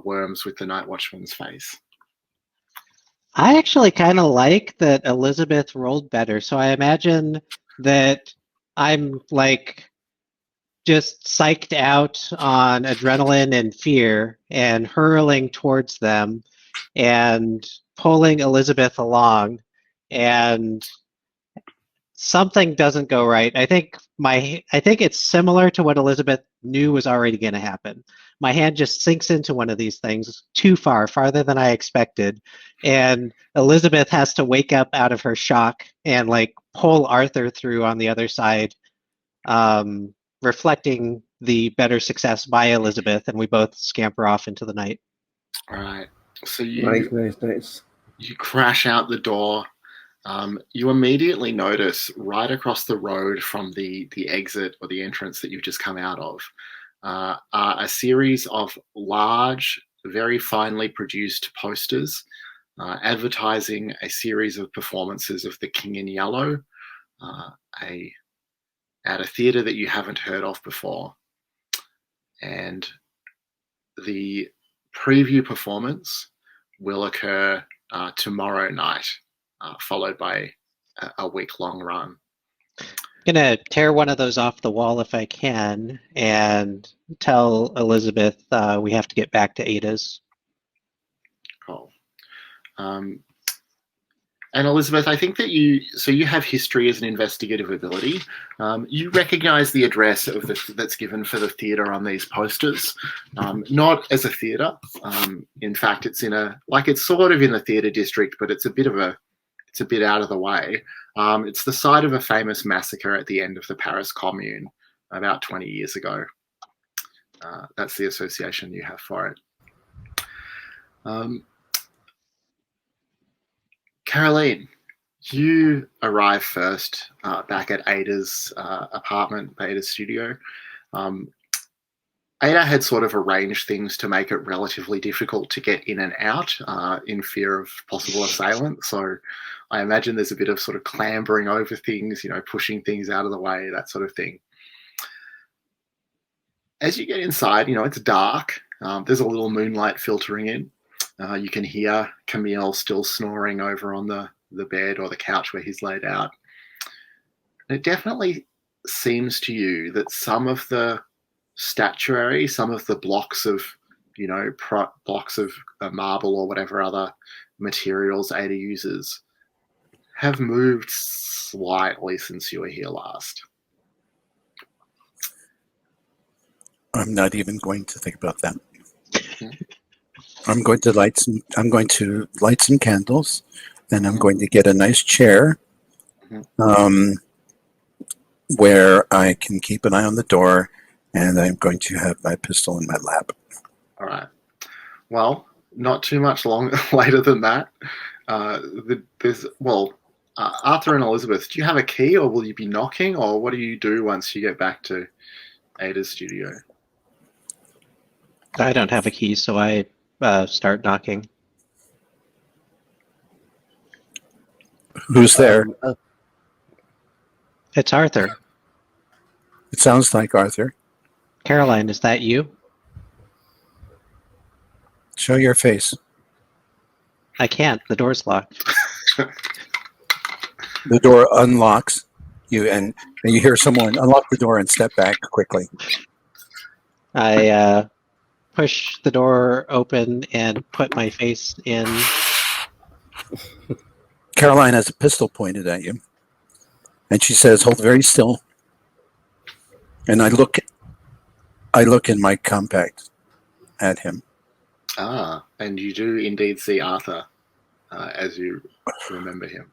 worms with the Night Watchman's face. I actually kind of like that Elizabeth rolled better, so I imagine that I'm like just psyched out on adrenaline and fear and hurling towards them and pulling Elizabeth along, and something doesn't go right. I think it's similar to what Elizabeth knew was already going to happen. My hand just sinks into one of these things too far, farther than I expected, and Elizabeth has to wake up out of her shock and like pull Arthur through on the other side, reflecting the better success by Elizabeth, and we both scamper off into the night. All right. So Nice. You crash out the door. You immediately notice right across the road from the exit or the entrance that you've just come out of are a series of large, very finely produced posters advertising a series of performances of The King in Yellow at a theatre that you haven't heard of before. And the preview performance will occur tomorrow night, followed by a week-long run. I'm gonna tear one of those off the wall if I can and tell Elizabeth we have to get back to Ada's. Cool. And Elizabeth, I think that you have history as an investigative ability. You recognise the address that's given for the theatre on these posters, not as a theatre. In fact, it's it's sort of in the theatre district, but it's a bit out of the way. It's the site of a famous massacre at the end of the Paris Commune about 20 years ago. That's the association you have for it. Caroline, You arrive first back at Ada's apartment, Ada's studio. Ada had sort of arranged things to make it relatively difficult to get in and out in fear of possible assailant. So I imagine there's a bit of sort of clambering over things, pushing things out of the way, that sort of thing. As you get inside, it's dark. There's a little moonlight filtering in. You can hear Camille still snoring over on the bed or the couch where he's laid out. And it definitely seems to you that some of the statuary, some of the blocks of, blocks of marble or whatever other materials Ada uses have moved slightly since you were here last. I'm not even going to think about that. I'm going to light some candles, and I'm going to get a nice chair where I can keep an eye on the door, and I'm going to have my pistol in my lap. All right. Well, not too much later than that. Arthur and Elizabeth, do you have a key, or will you be knocking, or what do you do once you get back to Ada's studio? I don't have a key, so I start knocking. Who's there? It's Arthur. It sounds like Arthur. Caroline, is that you? Show your face. I can't. The door's locked. The door unlocks you, and you hear someone unlock the door and step back quickly. I push the door open and put my face in. Caroline has a pistol pointed at you, and she says, "Hold very still." And I look in my compact at him. Ah, and you do indeed see Arthur as you remember him.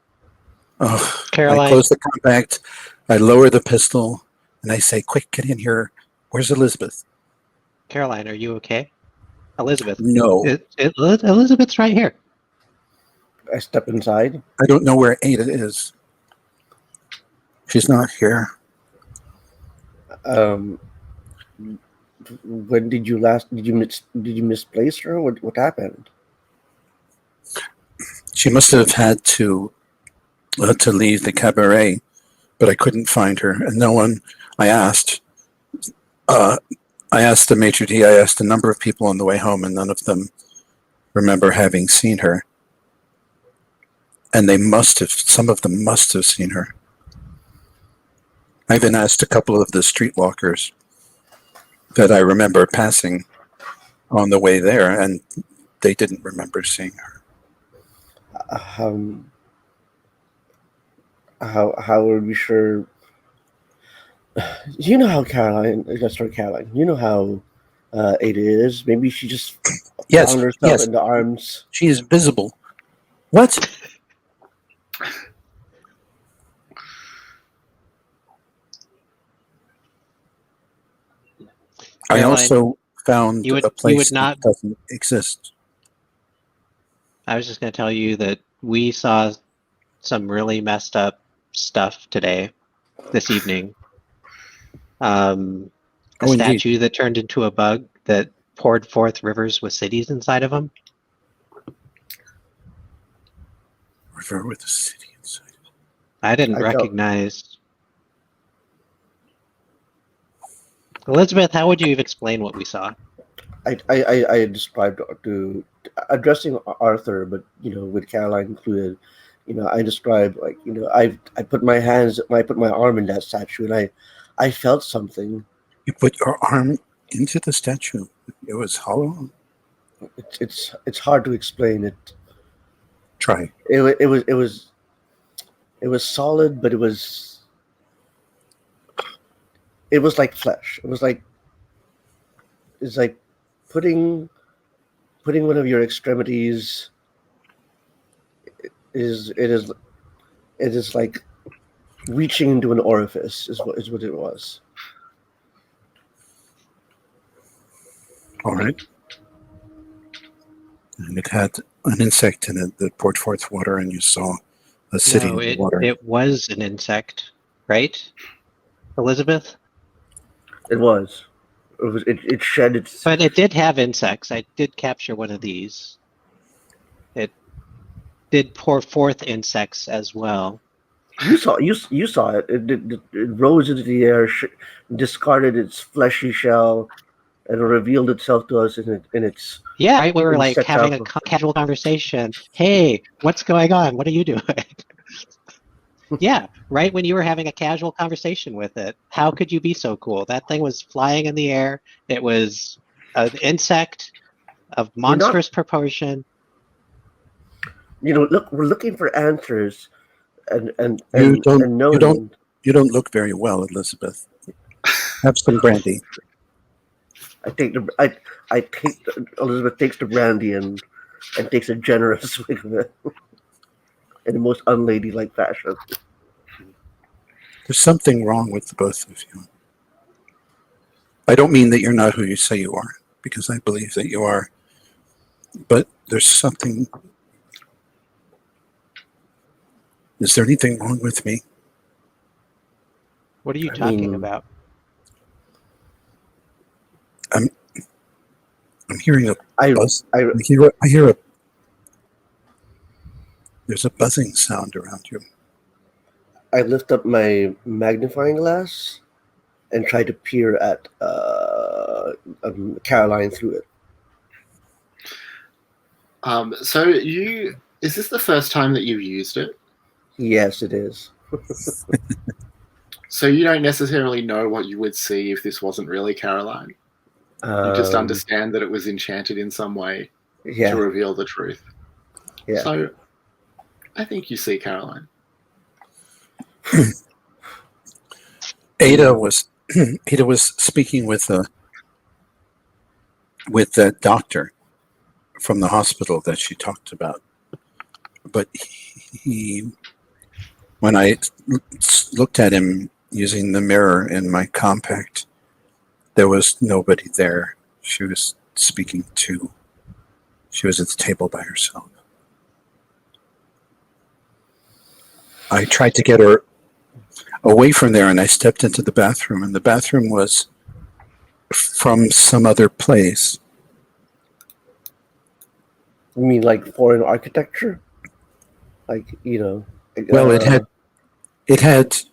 Oh, Caroline. I close the compact, I lower the pistol, and I say, "Quick, get in here. Where's Elizabeth?" Caroline, are you okay? Elizabeth. No. Elizabeth's right here. I step inside. I don't know where Ada is. She's not here. When did you misplace her? What happened? She must have had to leave the cabaret, but I couldn't find her, and no one. I asked the maitre d'. I asked a number of people on the way home, and none of them remember having seen her. And some of them must have seen her. I even asked a couple of the streetwalkers that I remember passing on the way there, and they didn't remember seeing her. How are we sure? You know how Caroline, you know how Ada is. Maybe she just found herself in the arms. She is visible. What? I also found a place that doesn't exist. I was just going to tell you that we saw some really messed up stuff this evening. A statue that turned into a bug that poured forth rivers with cities inside of them. River with a city inside. I didn't recognize. Elizabeth, how would you explain what we saw? I described to addressing Arthur, but with Caroline included, I described I put my arm in that statue, and I felt something. You put your arm into the statue. It was hollow. It's hard to explain it. Try. It was solid, but it was like flesh. It's like putting one of your extremities. It is like reaching into an orifice is what it was. All right. And it had an insect in it that poured forth water, and you saw sitting No, in the water. it was an insect, right, Elizabeth? It was. It shed its. But it did have insects. I did capture one of these. It did pour forth insects as well. You saw it. It rose into the air, discarded its fleshy shell, and revealed itself to us in its Yeah, right. We were like insect having a alpha. casual conversation. Hey, what's going on? What are you doing? Yeah, right when you were having a casual conversation with it. How could you be so cool? That thing was flying in the air. It was an insect of We're not. monstrous proportion. Look, we're looking for answers, and You don't. knowing. You don't look very well, Elizabeth. Have some brandy. Elizabeth takes the brandy and takes a generous swig of it in the most unladylike fashion. There's something wrong with the both of you. I don't mean that you're not who you say you are, because I believe that you are. But there's something. Is there anything wrong with me? What are you talking about? I'm hearing a buzz. I hear a. There's a buzzing sound around you. I lift up my magnifying glass and try to peer at Caroline through it. So is this the first time that you've used it? Yes, it is. So you don't necessarily know what you would see if this wasn't really Caroline. You just understand that it was enchanted in some way to reveal the truth. Yeah. So I think you see Caroline. Ada was speaking with that doctor from the hospital that she talked about, but when I looked at him using the mirror in my compact, there was nobody there. She was at the table by herself. I tried to get her away from there, and I stepped into the bathroom, and the bathroom was from some other place. You mean like foreign architecture? Like, Well, it had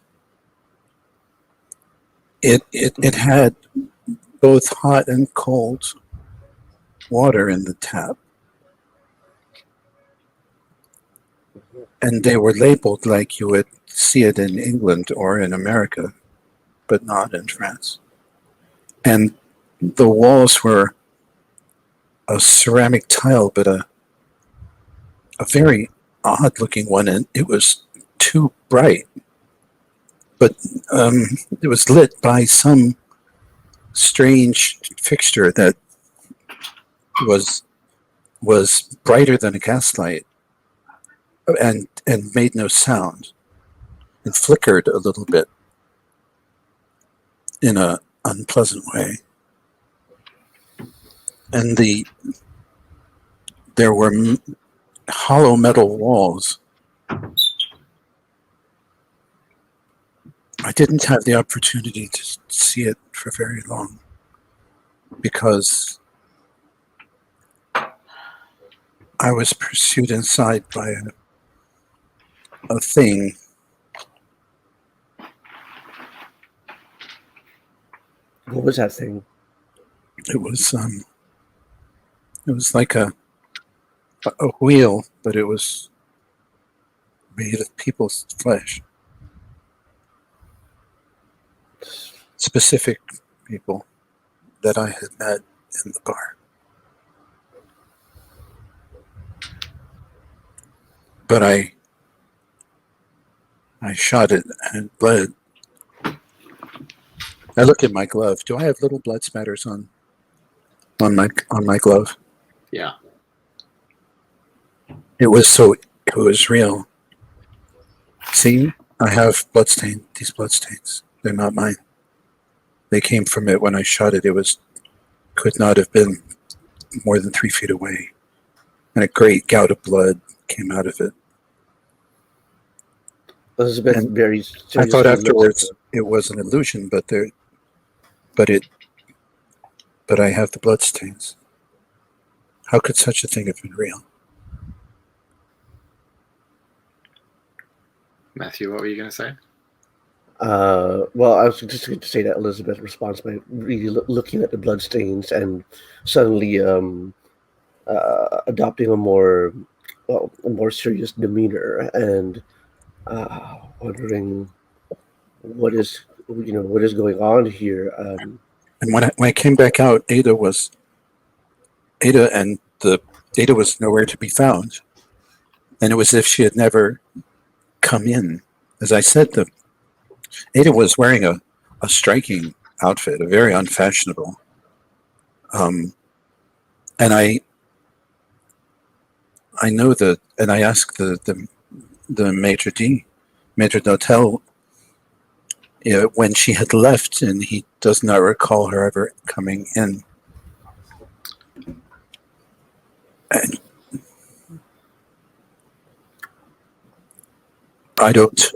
both hot and cold water in the tap, and they were labeled like you would see it in England or in America, but not in France. And the walls were a ceramic tile, but a very odd-looking one, and it was too bright. But it was lit by some strange fixture that was brighter than a gaslight, and made no sound. It flickered a little bit in an unpleasant way, and there were hollow metal walls. I didn't have the opportunity to see it for very long because I was pursued inside by a thing. What was that thing? It was like a wheel, but it was made of people's flesh. Specific people that I had met in the bar. But I shot it and it bled. I look at my glove. Do I have little blood spatters on my glove? Yeah. It was real. See, I have these blood stains. They're not mine. They came from it when I shot it. Could not have been more than 3 feet away. And a great gout of blood came out of it. Elizabeth And very I thought seriously looks at afterwards it was an illusion, but I have the bloodstains. How could such a thing have been real? Matthew, what were you going to say? Well, I was just going to say that Elizabeth responds by really looking at the bloodstains and suddenly adopting a more serious demeanor and wondering what is going on here. And when I came back out, Ada was nowhere to be found, and it was as if she had never come in. As I said, Ada was wearing a striking outfit, a very unfashionable. And I know that, and I asked the maitre d'hotel, when she had left, and he does not recall her ever coming in. And I don't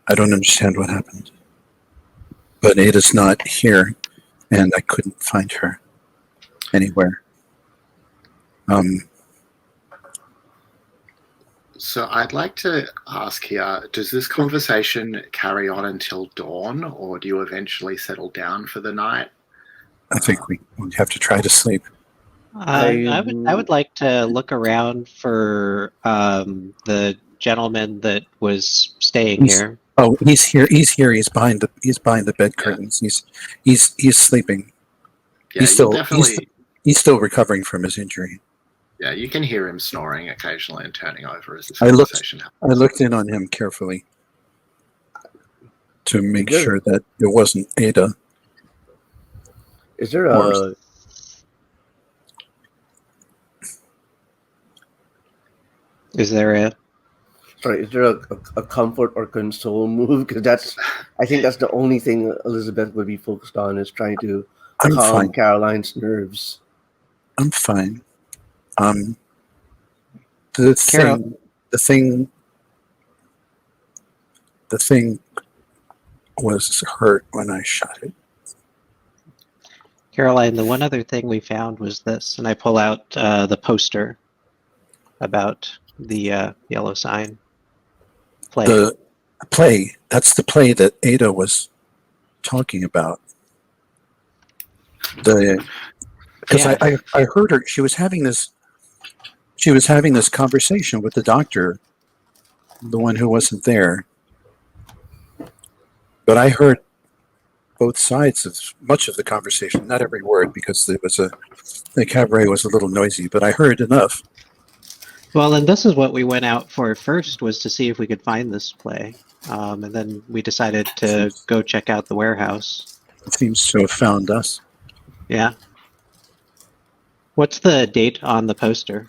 understand what happened. But Ada's not here, and I couldn't find her anywhere. So I'd like to ask here, does this conversation carry on until dawn, or do you eventually settle down for the night? I think we have to try to sleep. I would like to look around for the gentleman that was staying here. Oh, he's here. He's behind the bed curtains. He's sleeping. Yeah, He's still recovering from his injury. Yeah, you can hear him snoring occasionally and turning over as this I conversation happens. I looked in on him carefully to make sure that it wasn't Ada. Is there a Is there a comfort or console move? Because I think that's the only thing Elizabeth would be focused on, is trying to calm Caroline's nerves. I'm fine. The thing was hurt when I shot it. Caroline, the one other thing we found was this, and I pull out the poster about the yellow sign play. The play, that's the play that Ada was talking about. Because I heard her, she was having this conversation with the doctor, the one who wasn't there. But I heard both sides of much of the conversation, not every word, because the cabaret was a little noisy, but I heard enough. Well, and this is what we went out for first, was to see if we could find this play. And then we decided to go check out the warehouse. It seems to have found us. Yeah. What's the date on the poster?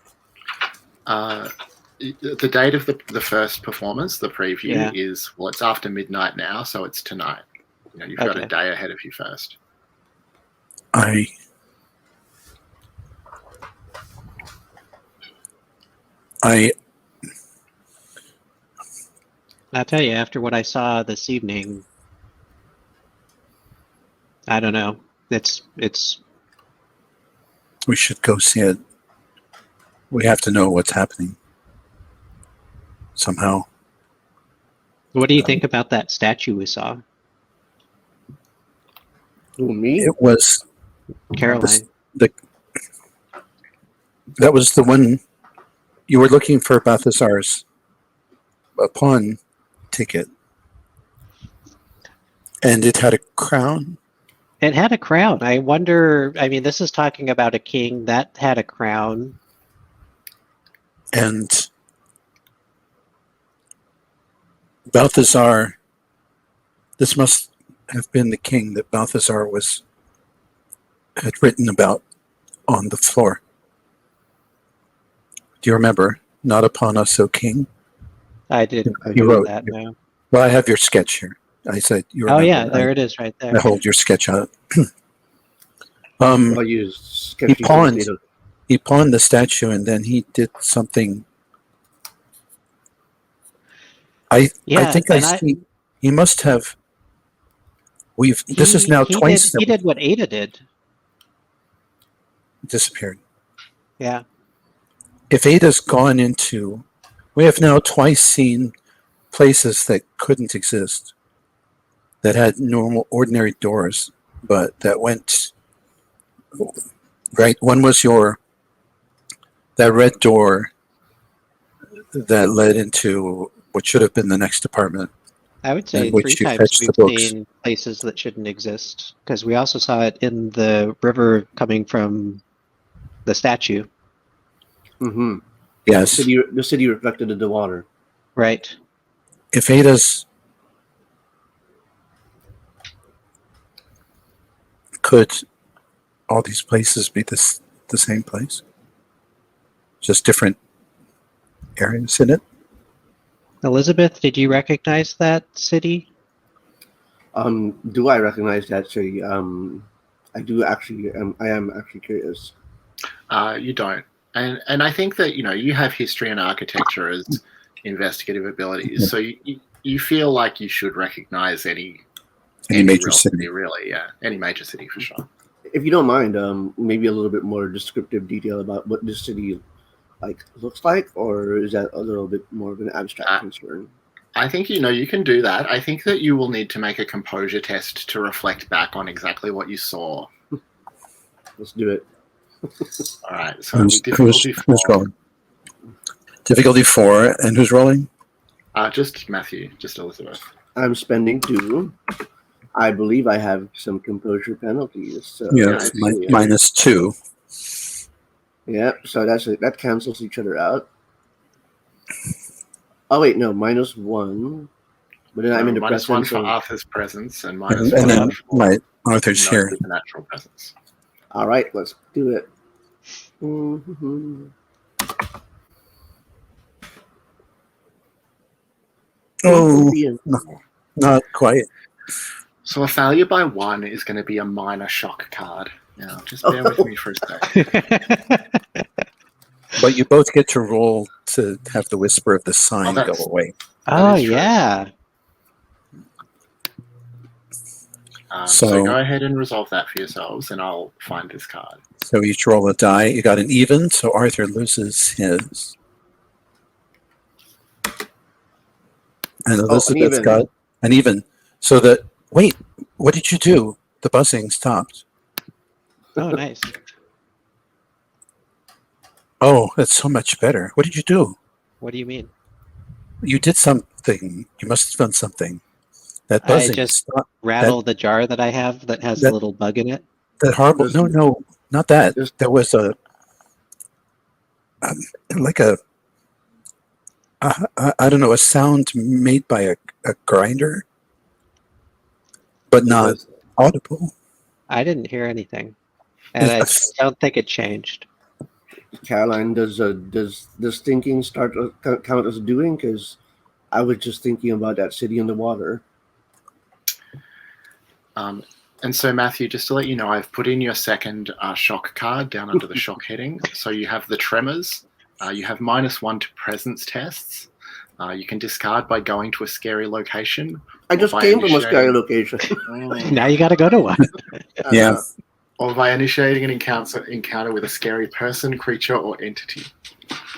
The date of the first performance, the preview, is, well, it's after midnight now, so it's tonight. You've got a day ahead of you first. I'll tell you, after what I saw this evening, I don't know. It's. We should go see it. We have to know what's happening somehow. What do you think about that statue we saw? Who, me? It was Caroline. That was the one you were looking for, Balthazar's pawn ticket, and it had a crown. It had a crown. I wonder. I mean, this is talking about a king that had a crown. And Balthazar, this must have been the king that Balthazar had written about on the floor. Do you remember? Not upon us, O king. I didn't. You wrote that. No. Well, I have your sketch here. I said you remember. Oh yeah, there it is, right there. I hold your sketch out. I'll use sketch. he pawned the statue, and then he did something. I think I see. He must have. This is now twice that he did what Ada did. disappeared. Yeah. If Ada's gone into, we have now twice seen places that couldn't exist, that had normal, ordinary doors, but that went right. One was that red door that led into what should have been the next apartment. I would say in which 3 you times fetch the we've books. seen places that shouldn't exist, because we also saw it in the river coming from the statue. Mm-hmm. Yes. The city reflected in the water. Right. If Ada's could all these places be the same place? Just different areas in it? Elizabeth, did you recognize that city? Do I recognize that city? I do actually. I am actually curious. You don't, and I think that you have history and architecture as investigative abilities, so you feel like you should recognize any major real city, really, yeah, any major city for sure. If you don't mind, maybe a little bit more descriptive detail about what this city looks like, or is that a little bit more of an abstract concern? I think you can do that. I think that you will need to make a composure test to reflect back on exactly what you saw. Let's do it. All right. So difficulty 4. Who's rolling? Difficulty 4, and who's rolling? Just Matthew, just Elizabeth. I'm spending 2. I believe I have some composure penalties. So minus 2. Yeah, so that cancels each other out. Oh wait, no, minus 1. But then I'm in the minus presence 1 for of Arthur's presence, and minus 1 and then for Arthur's here. Supernatural presence. All right, let's do it. Mm-hmm. Oh, not quite. So a failure by 1 is going to be a minor shock card. Now, just bear with me for a second. But you both get to roll to have the whisper of the sign go away. Oh, yeah. So go ahead and resolve that for yourselves, and I'll find this card. So each roll a die. You got an even, so Arthur loses his. And Elizabeth's got an even. So wait, what did you do? The buzzing stopped. Oh, nice. Oh, that's so much better. What did you do? What do you mean? You did something. You must have done something. That buzzing. I just rattled the jar that I have that has a little bug in it. That horrible. No, not that. There was I don't know, a sound made by a grinder, but not audible. I didn't hear anything, and I don't think it changed. Caroline, does this thinking start count as doing? Because I was just thinking about that city in the water. And so, Matthew, just to let you know, I've put in your second shock card down under the shock heading. So you have the tremors. You have -1 to presence tests. You can discard by going to a scary location. I just came from a scary location. Now you got to go to one. Yeah. Or by initiating an encounter with a scary person, creature, or entity.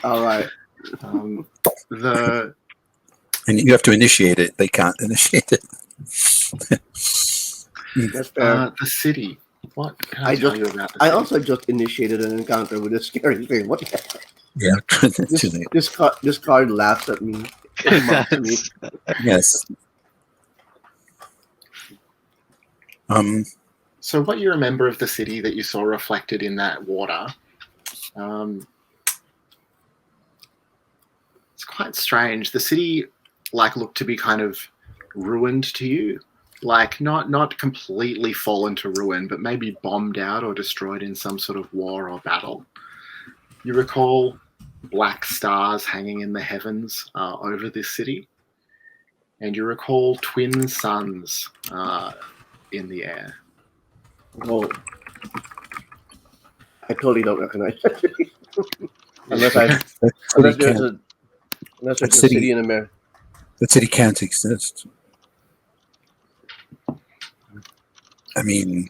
All right. And you have to initiate it. They can't initiate it. That's fair. The city. What can I tell you about the I city? also just initiated an encounter with a scary thing. What the heck? Yeah. This card laughs at me. It mocks me. Yes. So what you remember of the city that you saw reflected in that water, it's quite strange. The city looked to be kind of ruined to you, not completely fallen to ruin, but maybe bombed out or destroyed in some sort of war or battle. You recall black stars hanging in the heavens over this city, and you recall twin suns in the air. Well, I totally don't recognize that city. unless That unless city there's can't. a That city in America. That city can't exist. I mean,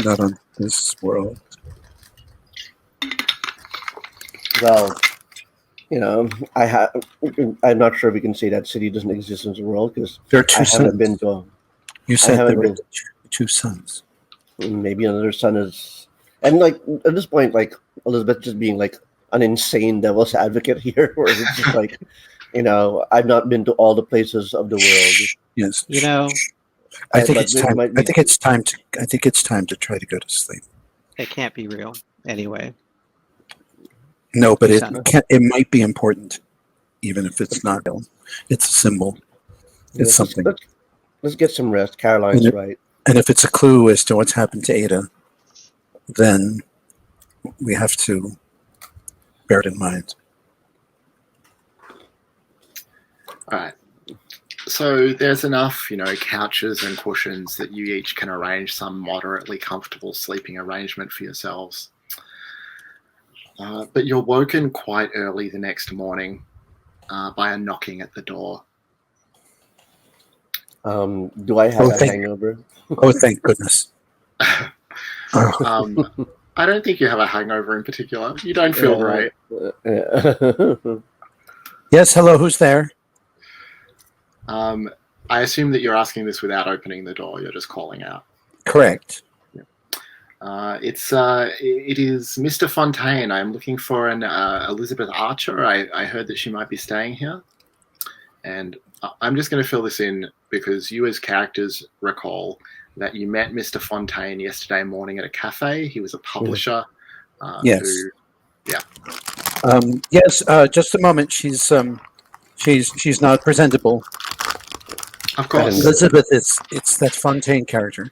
not on this world. Well, I'm not sure we can say that city doesn't exist in the world because There are I two haven't suns. been to. You I said there haven't were been. two suns. Maybe another son is, and like at this point, like Elizabeth just being like an insane devil's advocate here, where it's just like, I've not been to all the places of the world. Yes. You know, I think but it's it time. might I be. think it's time to. I think it's time to try to go to sleep. it can't be real anyway. No, but it Exactly. can't. It might be important, even if it's not real. It's a symbol. It's Yes, something. let's get some rest. Caroline's right. And if it's a clue as to what's happened to Ada, then we have to bear it in mind. All right. So there's enough, couches and cushions that you each can arrange some moderately comfortable sleeping arrangement for yourselves. But you're woken quite early the next morning by a knocking at the door. Do I have a hangover? Oh, thank goodness. I don't think you have a hangover in particular. You don't feel great. Yes, hello, who's there? I assume that you're asking this without opening the door. You're just calling out. Correct. It is Mr. Fontaine. I'm looking for an Elizabeth Archer. I heard that she might be staying here. And I'm just going to fill this in because you as characters recall that you met Mr. Fontaine yesterday morning at a cafe. He was a publisher. Yes. Yeah. Yes, just a moment. She's not presentable. Of course. Elizabeth, it's that Fontaine character.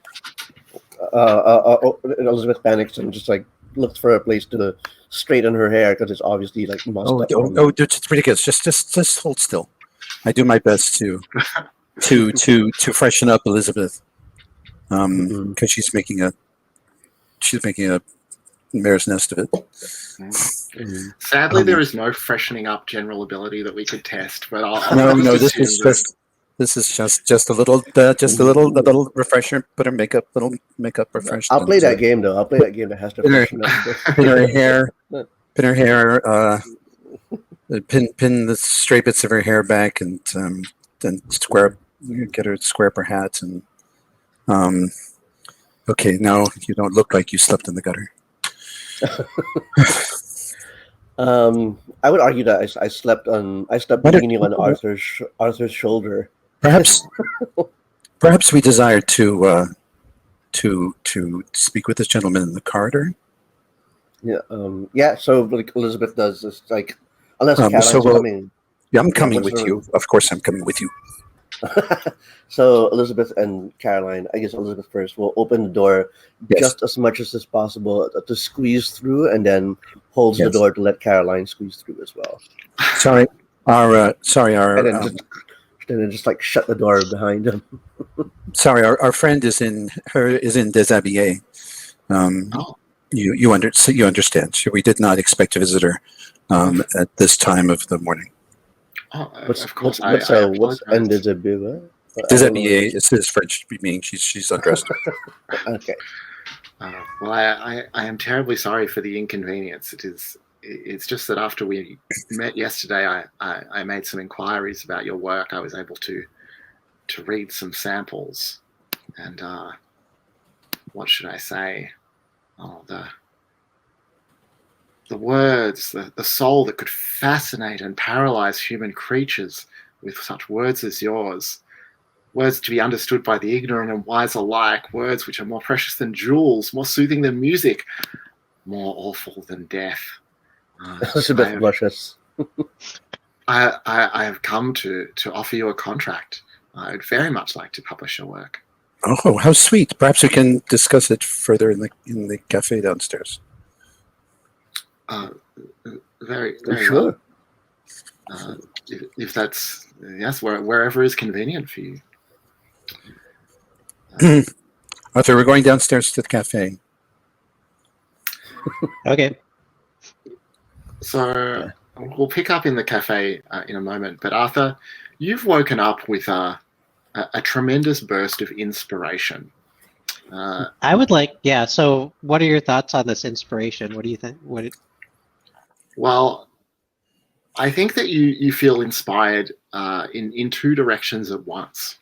Elizabeth panics and just like looks for a place to straighten her hair because it's obviously like mussed up. It's ridiculous. Just hold still. I do my best to freshen up Elizabeth, because she's making a mare's nest of it. Sadly, there is no freshening up general ability that we could test. But no. This is just a little refresher. Put her little makeup refresher. I'll play that game though. I'll play that game that has to freshen up. Pin her hair. Pin the stray bits of her hair back, and then get her to square up her hat. And okay, now you don't look like you slept in the gutter. I would argue that I slept leaning on Arthur's shoulder. Perhaps we desire to speak with this gentleman in the corridor. Yeah. So like Elizabeth does this, like unless Caroline's coming. Yeah, I'm coming with you. Of course, I'm coming with you. So Elizabeth and Caroline, I guess Elizabeth first, will open the door just as much as is possible to squeeze through, and then holds the door to let Caroline squeeze through as well. Sorry, and then just like shut the door behind him. Sorry, our friend is in déshabillé. You understand. We did not expect a visitor at this time of the morning. Of course. What's en déshabillé? Déshabillé is his French, meaning she's undressed. Okay. Well, I am terribly sorry for the inconvenience. It's just that after we met yesterday, I made some inquiries about your work. I was able to read some samples, and what should I say? Oh, the words, the soul that could fascinate and paralyze human creatures with such words as yours. Words to be understood by the ignorant and wise alike. Words which are more precious than jewels, more soothing than music, more awful than death. Elizabeth blushes. I have come to offer you a contract. I'd very much like to publish your work. Oh, how sweet! Perhaps we can discuss it further in the cafe downstairs. Very sure. Well. If that's wherever is convenient for you. Arthur, we're going downstairs to the cafe. Okay. So we'll pick up in the cafe in a moment. But Arthur, you've woken up with a tremendous burst of inspiration. I would like, yeah. So, what are your thoughts on this inspiration? What do you think? Well, I think that you feel inspired in two directions at once.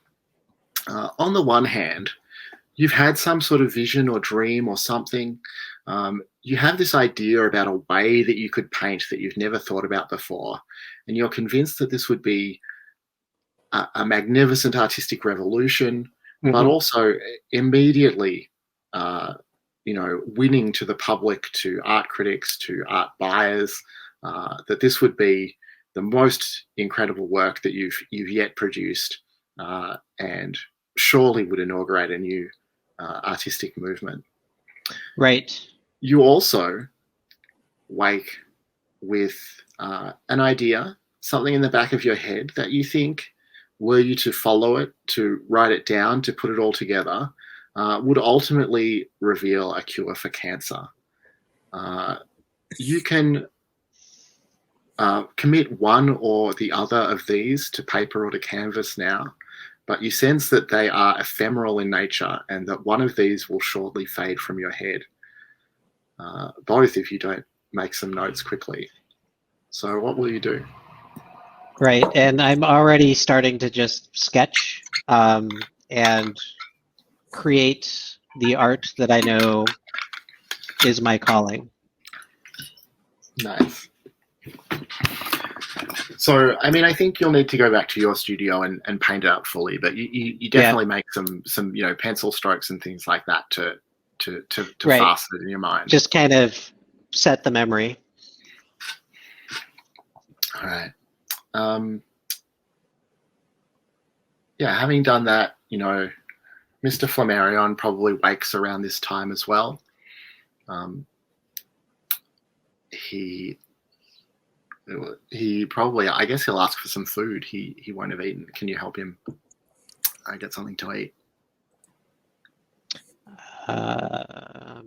On the one hand, you've had some sort of vision or dream or something. You have this idea about a way that you could paint that you've never thought about before, and you're convinced that this would be a magnificent artistic revolution, but also immediately, winning to the public, to art critics, to art buyers, that this would be the most incredible work that you've yet produced, and surely would inaugurate a new artistic movement. Right. You also wake with an idea, something in the back of your head that you think, were you to follow it, to write it down, to put it all together, would ultimately reveal a cure for cancer. You can commit one or the other of these to paper or to canvas now, but you sense that they are ephemeral in nature and that one of these will shortly fade from your head. Both if you don't make some notes quickly. So what will you do? Right. And I'm already starting to just sketch and create the art that I know is my calling. Nice. So, I mean, I think you'll need to go back to your studio and paint it up fully, but you definitely make some pencil strokes and things like that to Right. fasten it in your mind. Just kind of set the memory. All right. Having done that, Mr. Flammarion probably wakes around this time as well. He probably, I guess he'll ask for some food. He won't have eaten. Can you help him get something to eat? I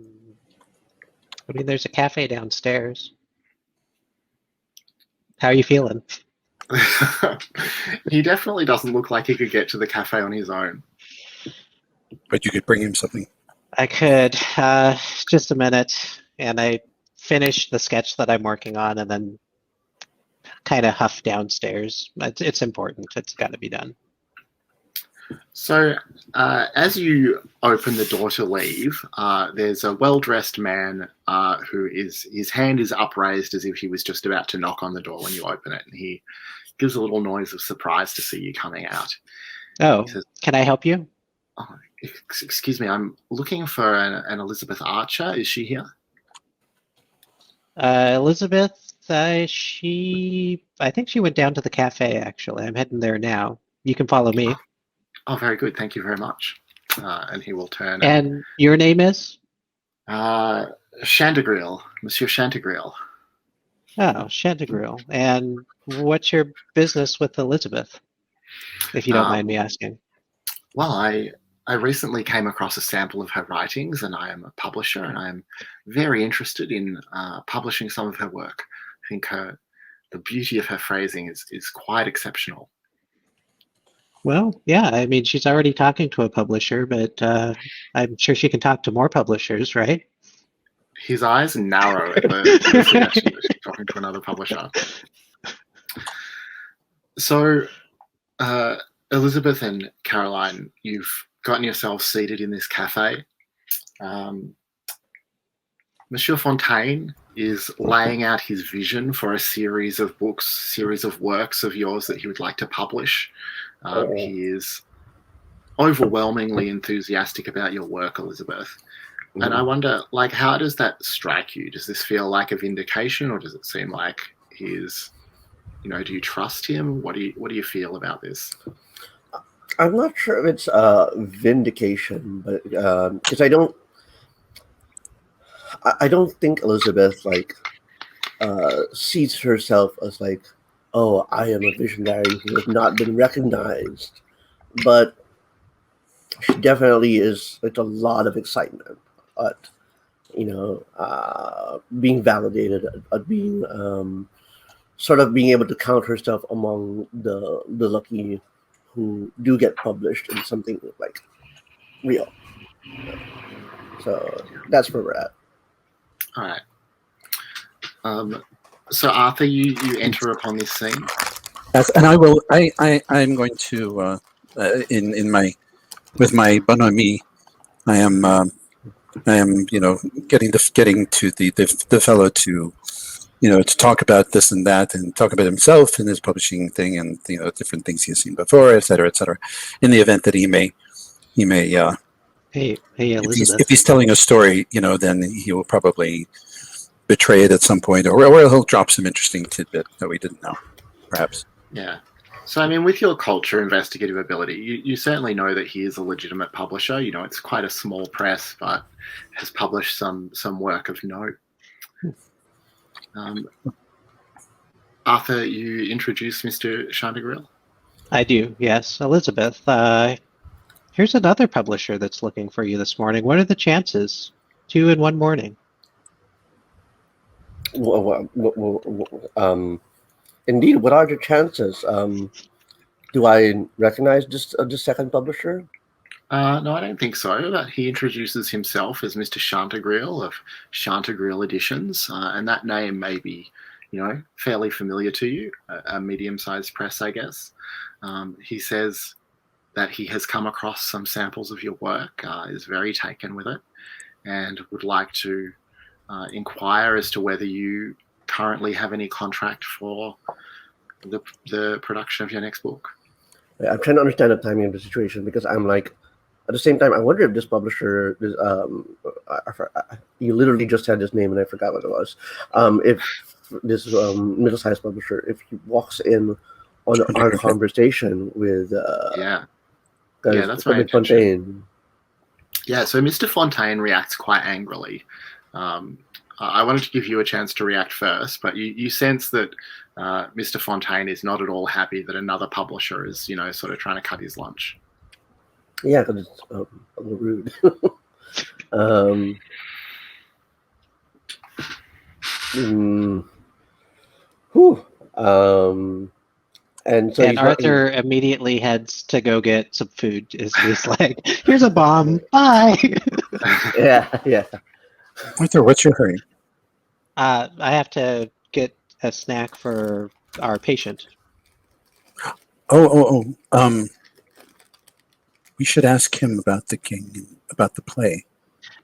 mean, there's a cafe downstairs. How are you feeling? He definitely doesn't look like he could get to the cafe on his own. But you could bring him something. I could. Just a minute. And I finish the sketch that I'm working on and then kind of huff downstairs. It's important. It's got to be done. So as you open the door to leave, there's a well-dressed man who his hand is upraised as if he was just about to knock on the door when you open it, and he gives a little noise of surprise to see you coming out. Oh, says, can I help you? Oh, excuse me, I'm looking for an Elizabeth Archer. Is she here? Elizabeth, I think she went down to the cafe, actually. I'm heading there now. You can follow me. Oh, very good. Thank you very much. And he will turn. And your name is? Chantegreil, Monsieur Chantegreil. Oh, Chantegreil. And what's your business with Elizabeth, if you don't mind me asking? Well, I recently came across a sample of her writings, and I am a publisher, and I am very interested in publishing some of her work. I think the beauty of her phrasing is quite exceptional. Well, yeah, I mean, she's already talking to a publisher, but I'm sure she can talk to more publishers, right? His eyes narrow at the suggestion that she's talking to another publisher. So, Elizabeth and Caroline, you've gotten yourselves seated in this cafe. Monsieur Fontaine is laying out his vision for a series of books, series of works of yours that he would like to publish. He is overwhelmingly enthusiastic about your work, Elizabeth. And I wonder, how does that strike you? Does this feel like a vindication, or does it seem like he's, do you trust him? What do you feel about this? I'm not sure if it's vindication, but because I don't think Elizabeth sees herself as oh, I am a visionary who has not been recognized, but she definitely is a lot of excitement. But being validated, being sort of being able to count herself among the lucky who do get published in something like real. So that's where we're at. All right. So Arthur, you enter upon this scene. Yes, and I will. I'm going to in my with my bonhomie. I am getting to the fellow to to talk about this and that and talk about himself and his publishing thing and different things he's seen before, et cetera, in the event that he may Hey, Elizabeth. if he's telling a story, then he will probably betray it at some point, or he'll drop some interesting tidbit that we didn't know, perhaps. Yeah. So, I mean, with your culture investigative ability, you certainly know that he is a legitimate publisher. It's quite a small press, but has published some work of note. Arthur, you introduce Mr. Chantegrill? I do, yes. Elizabeth, here's another publisher that's looking for you this morning. What are the chances? 2 in one morning. Indeed, what are the chances? Do I recognize this second publisher? No, I don't think so. But he introduces himself as Mr. Chantegrill of Chantegrill Editions, and that name may be, fairly familiar to you, a medium-sized press, I guess. He says that he has come across some samples of your work, is very taken with it, and would like to inquire as to whether you currently have any contract for the production of your next book. I'm trying to understand the timing of the situation because I'm like, at the same time, I wonder if this publisher, you literally just said his name and I forgot what it was. If this middle-sized publisher, if he walks in on our conversation with that's my Fontaine. Yeah, so Mr. Fontaine reacts quite angrily. I wanted to give you a chance to react first, but you sense that Mr. Fontaine is not at all happy that another publisher is, sort of trying to cut his lunch. Yeah, because it's a little rude. And Arthur immediately heads to go get some food. He's like, "Here's a bomb. Bye." Yeah. Arthur, what's your hurry? I have to get a snack for our patient. We should ask him about the king, about the play.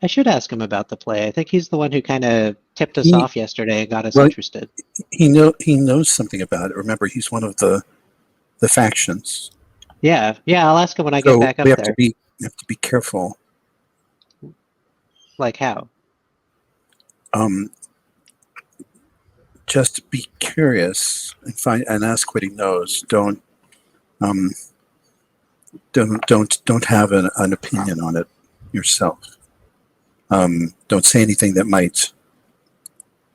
I should ask him about the play. I think he's the one who kind of tipped us off yesterday and got us interested. He knows something about it. Remember, he's one of the factions. Yeah. I'll ask him when I get back up there. We have to be careful. Like how? Just be curious and ask what he knows. Don't have an opinion on it yourself. Don't say anything that might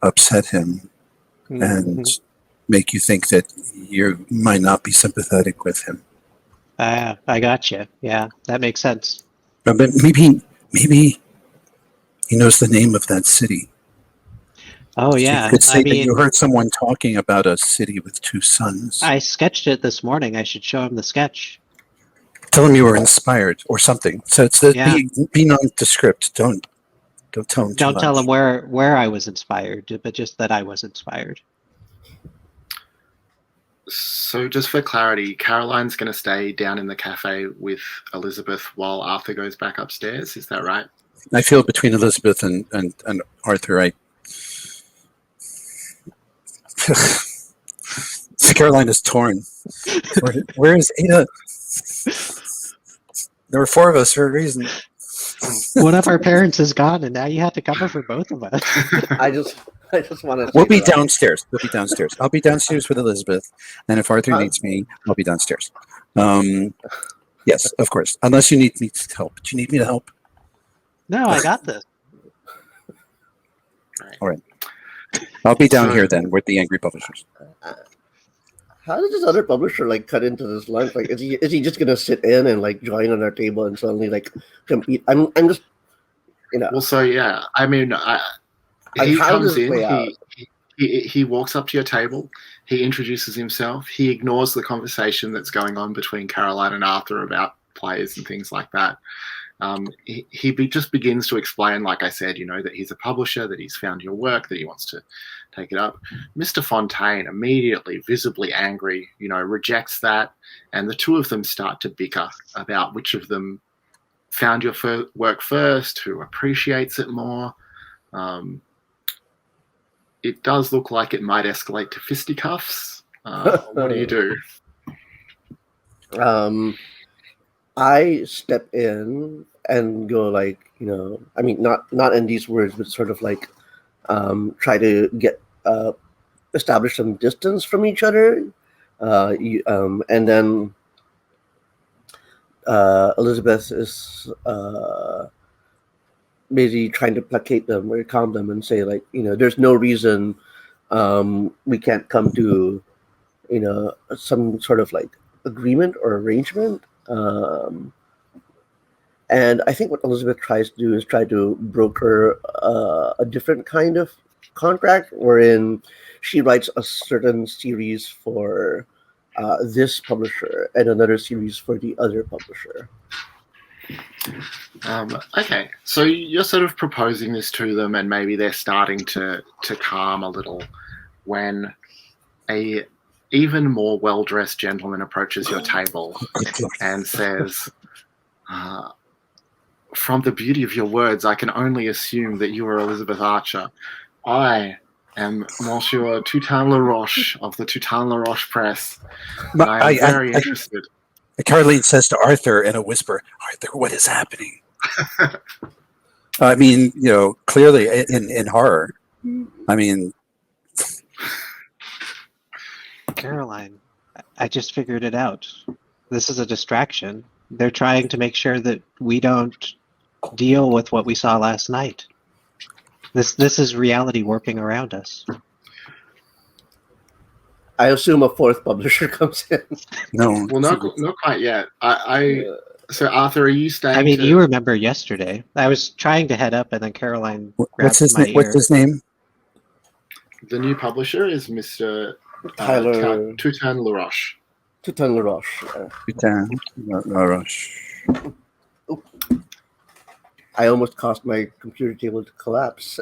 upset him and make you think that you might not be sympathetic with him. I got you. Yeah, that makes sense. But maybe he knows the name of that city. Oh, yeah. You could say that you heard someone talking about a city with 2 suns. I sketched it this morning. I should show him the sketch. Tell him you were inspired or something. So it's be nondescript. Don't tell him too much. Don't tell him where I was inspired, but just that I was inspired. So just for clarity, Caroline's going to stay down in the cafe with Elizabeth while Arthur goes back upstairs. Is that right? I feel between Elizabeth and Arthur, Caroline is torn. Where is Ada? There were 4 of us for a reason. One of our parents is gone, and now you have to cover for both of us. I just want to. We'll be downstairs. I'll be downstairs with Elizabeth, and if Arthur needs me, I'll be downstairs. Yes, of course. Unless you need me to help. Do you need me to help? No, I got this. All right. I'll be down here then with the angry publishers. How does this other publisher cut into this lunch? Is he just gonna sit in and join on our table and suddenly compete? I'm just Well, so yeah, I mean, he how does comes it in, play out? he walks up to your table, he introduces himself, he ignores the conversation that's going on between Caroline and Arthur about players and things like that. Just begins to explain, like I said, that he's a publisher, that he's found your work, that he wants to take it up. Mr. Fontaine, immediately, visibly angry, rejects that, and the two of them start to bicker about which of them found your work first, who appreciates it more. It does look like it might escalate to fisticuffs. What do you do? I step in and go like, I mean, not in these words, but sort of like try to get establish some distance from each other, and then Elizabeth is basically trying to placate them or calm them and say like, there's no reason we can't come to some sort of like agreement or arrangement. And I think what Elizabeth tries to do is try to broker a different kind of contract wherein she writes a certain series for this publisher and another series for the other publisher. Okay, so you're sort of proposing this to them, and maybe they're starting to calm a little when a even more well-dressed gentleman approaches your table and says, from the beauty of your words, I can only assume that you are Elizabeth Archer. I am Monsieur Toutain Laroche of the Toutain Laroche Press, and I am very interested. Caroline says to Arthur in a whisper, Arthur, what is happening? I mean, clearly in horror. I mean... Caroline, I just figured it out. This is a distraction. They're trying to make sure that we don't deal with what we saw last night. This is reality warping around us. I assume a fourth publisher comes in. No. Well, not quite yet. So, Arthur, are you staying? I mean, you remember yesterday. I was trying to head up, and then Caroline What's grabbed my ear. What's his name? The new publisher is Mr. Tyler Toutain Laroche. Toutain Laroche. Toutain Laroche. I almost caused my computer table to collapse.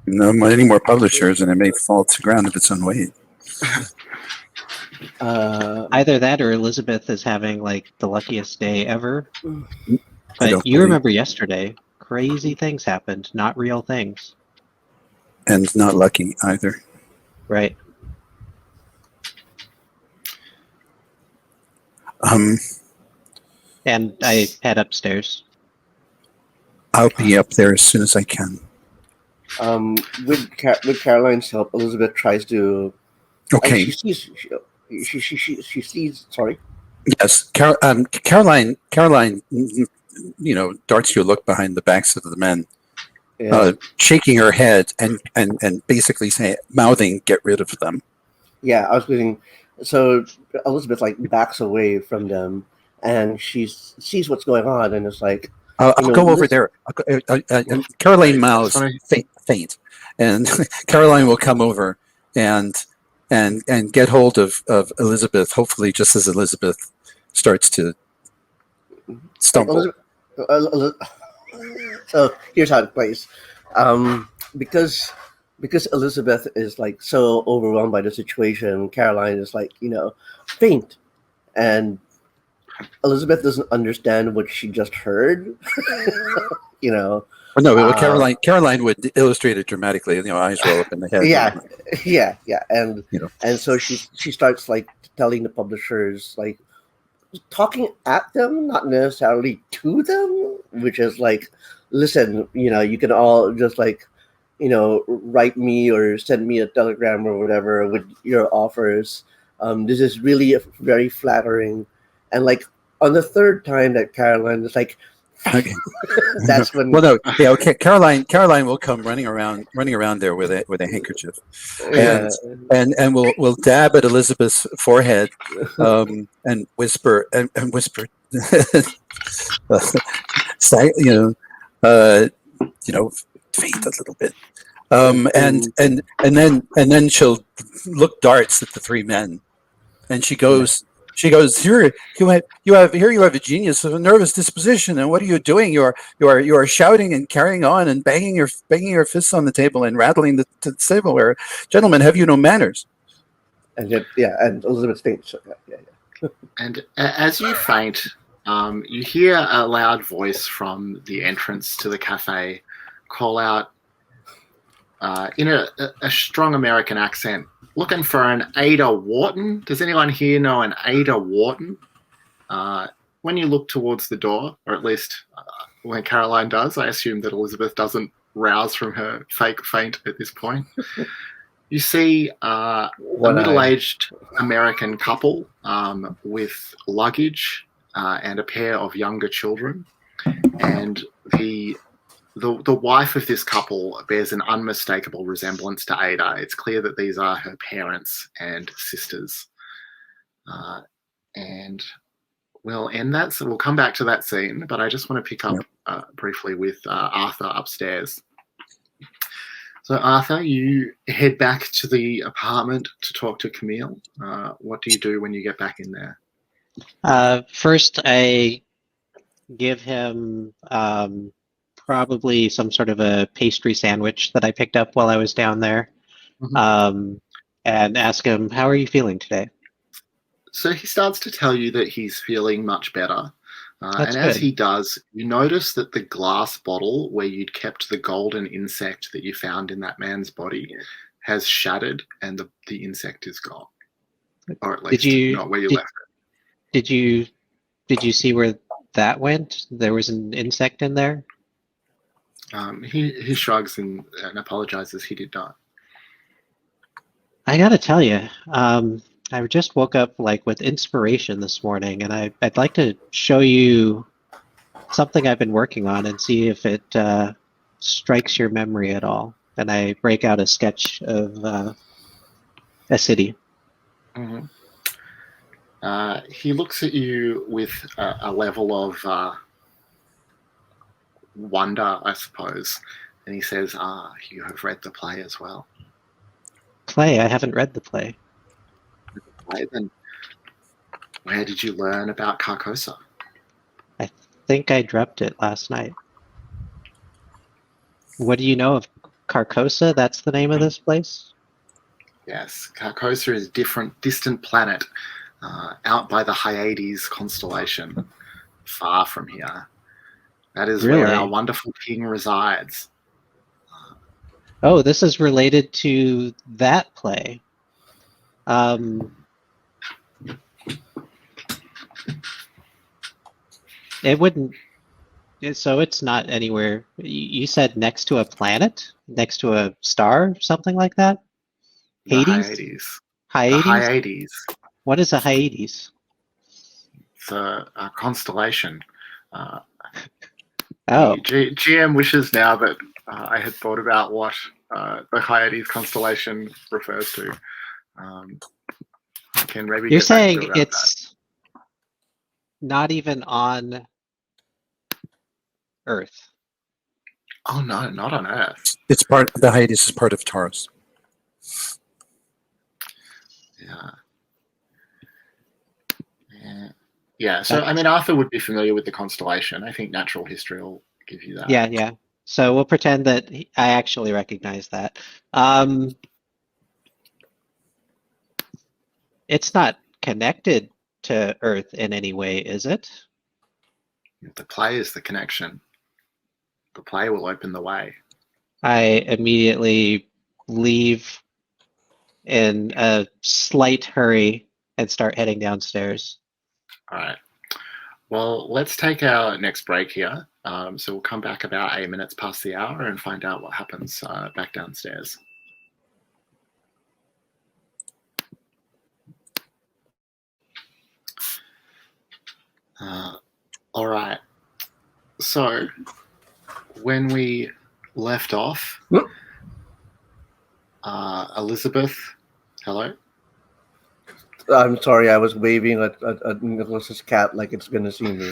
No, any more publishers, and it may fall to the ground of its own weight. Either that or Elizabeth is having like the luckiest day ever. But you remember yesterday, crazy things happened, not real things. And not lucky either. Right. And I head upstairs. I'll be up there as soon as I can. With Caroline's help, Elizabeth tries to. Okay. She sees. Sorry. Yes, Caroline. Darts you a look behind the backs of the men, shaking her head and basically mouthing, "Get rid of them." Yeah, I was thinking. So Elizabeth backs away from them, and she sees what's going on, and it's like. I'll go over there. Caroline mouths faint, and Caroline will come over and get hold of Elizabeth. Hopefully, just as Elizabeth starts to stumble. So here's how it plays, because Elizabeth is so overwhelmed by the situation. Caroline is faint, and Elizabeth doesn't understand what she just heard. Well, no, Caroline would illustrate it dramatically. Eyes roll up in the head. Yeah, and so she starts telling the publishers, talking at them, not necessarily to them, which is listen, you can all just write me or send me a telegram or whatever with your offers. This is really very flattering. And on the third time that Caroline is okay. That's when. Well, no, yeah, okay. Caroline will come running around there with a handkerchief, and we'll dab at Elizabeth's forehead, and whisper. faint a little bit. And then she'll look darts at the three men, and she goes, here you have a genius of a nervous disposition, and what are you doing? You are shouting and carrying on and banging your fists on the table and rattling the tableware. Gentlemen, have you no manners? And and Elizabeth faints. Yeah. And as you faint, you hear a loud voice from the entrance to the cafe call out in a strong American accent, looking for an Ada Wharton. Does anyone here know an Ada Wharton? When you look towards the door, or at least when Caroline does, I assume that Elizabeth doesn't rouse from her fake faint at this point. You see a middle-aged American couple with luggage and a pair of younger children, and the wife of this couple bears an unmistakable resemblance to Ada. It's clear that these are her parents and sisters. And we'll end that. So we'll come back to that scene, but I just want to pick up briefly with Arthur upstairs. So Arthur, you head back to the apartment to talk to Camille. What do you do when you get back in there? First, I give him probably some sort of a pastry sandwich that I picked up while I was down there, and ask him, how are you feeling today? So he starts to tell you that he's feeling much better. That's and as good. he does, you notice that the glass bottle where you'd kept the golden insect that you found in that man's body has shattered, and the insect is gone. Or at least not where you left it. Did you see where that went? There was an insect in there? He shrugs and apologizes. He did not. I gotta tell you, I just woke up with inspiration this morning, and I'd like to show you something I've been working on and see if it strikes your memory at all. And I break out a sketch of a city. Mm-hmm. He looks at you with a level of wonder, I suppose, and he says, you have read the play as well. Play? I haven't read the play. Then where did you learn about Carcosa? I think I dreamt it last night. What do you know of Carcosa? That's the name of this place? Yes, Carcosa is a distant planet out by the Hyades constellation, far from here. That is where our wonderful king resides. Oh, this is related to that play. It wouldn't. So it's not anywhere. You said next to a planet, next to a star, something like that. The Hades. Hyades. Hyades. The Hyades. What is a Hyades? It's a constellation. GM wishes now that I had thought about what the Hyades constellation refers to. I can maybe. You're saying it's not even on Earth? Oh no, not on Earth. It's the Hyades is part of Taurus. Yeah. So I mean, Arthur would be familiar with the constellation. I think natural history will give you that. Yeah. So we'll pretend that I actually recognize that. It's not connected to Earth in any way, is it? The play is the connection. The play will open the way. I immediately leave in a slight hurry and start heading downstairs. All right. Well, let's take our next break here. So we'll come back about 8 minutes past the hour and find out what happens back downstairs. All right. So when we left off, Elizabeth, hello? I'm sorry, I was waving at Nicholas's cat like it's going to see me.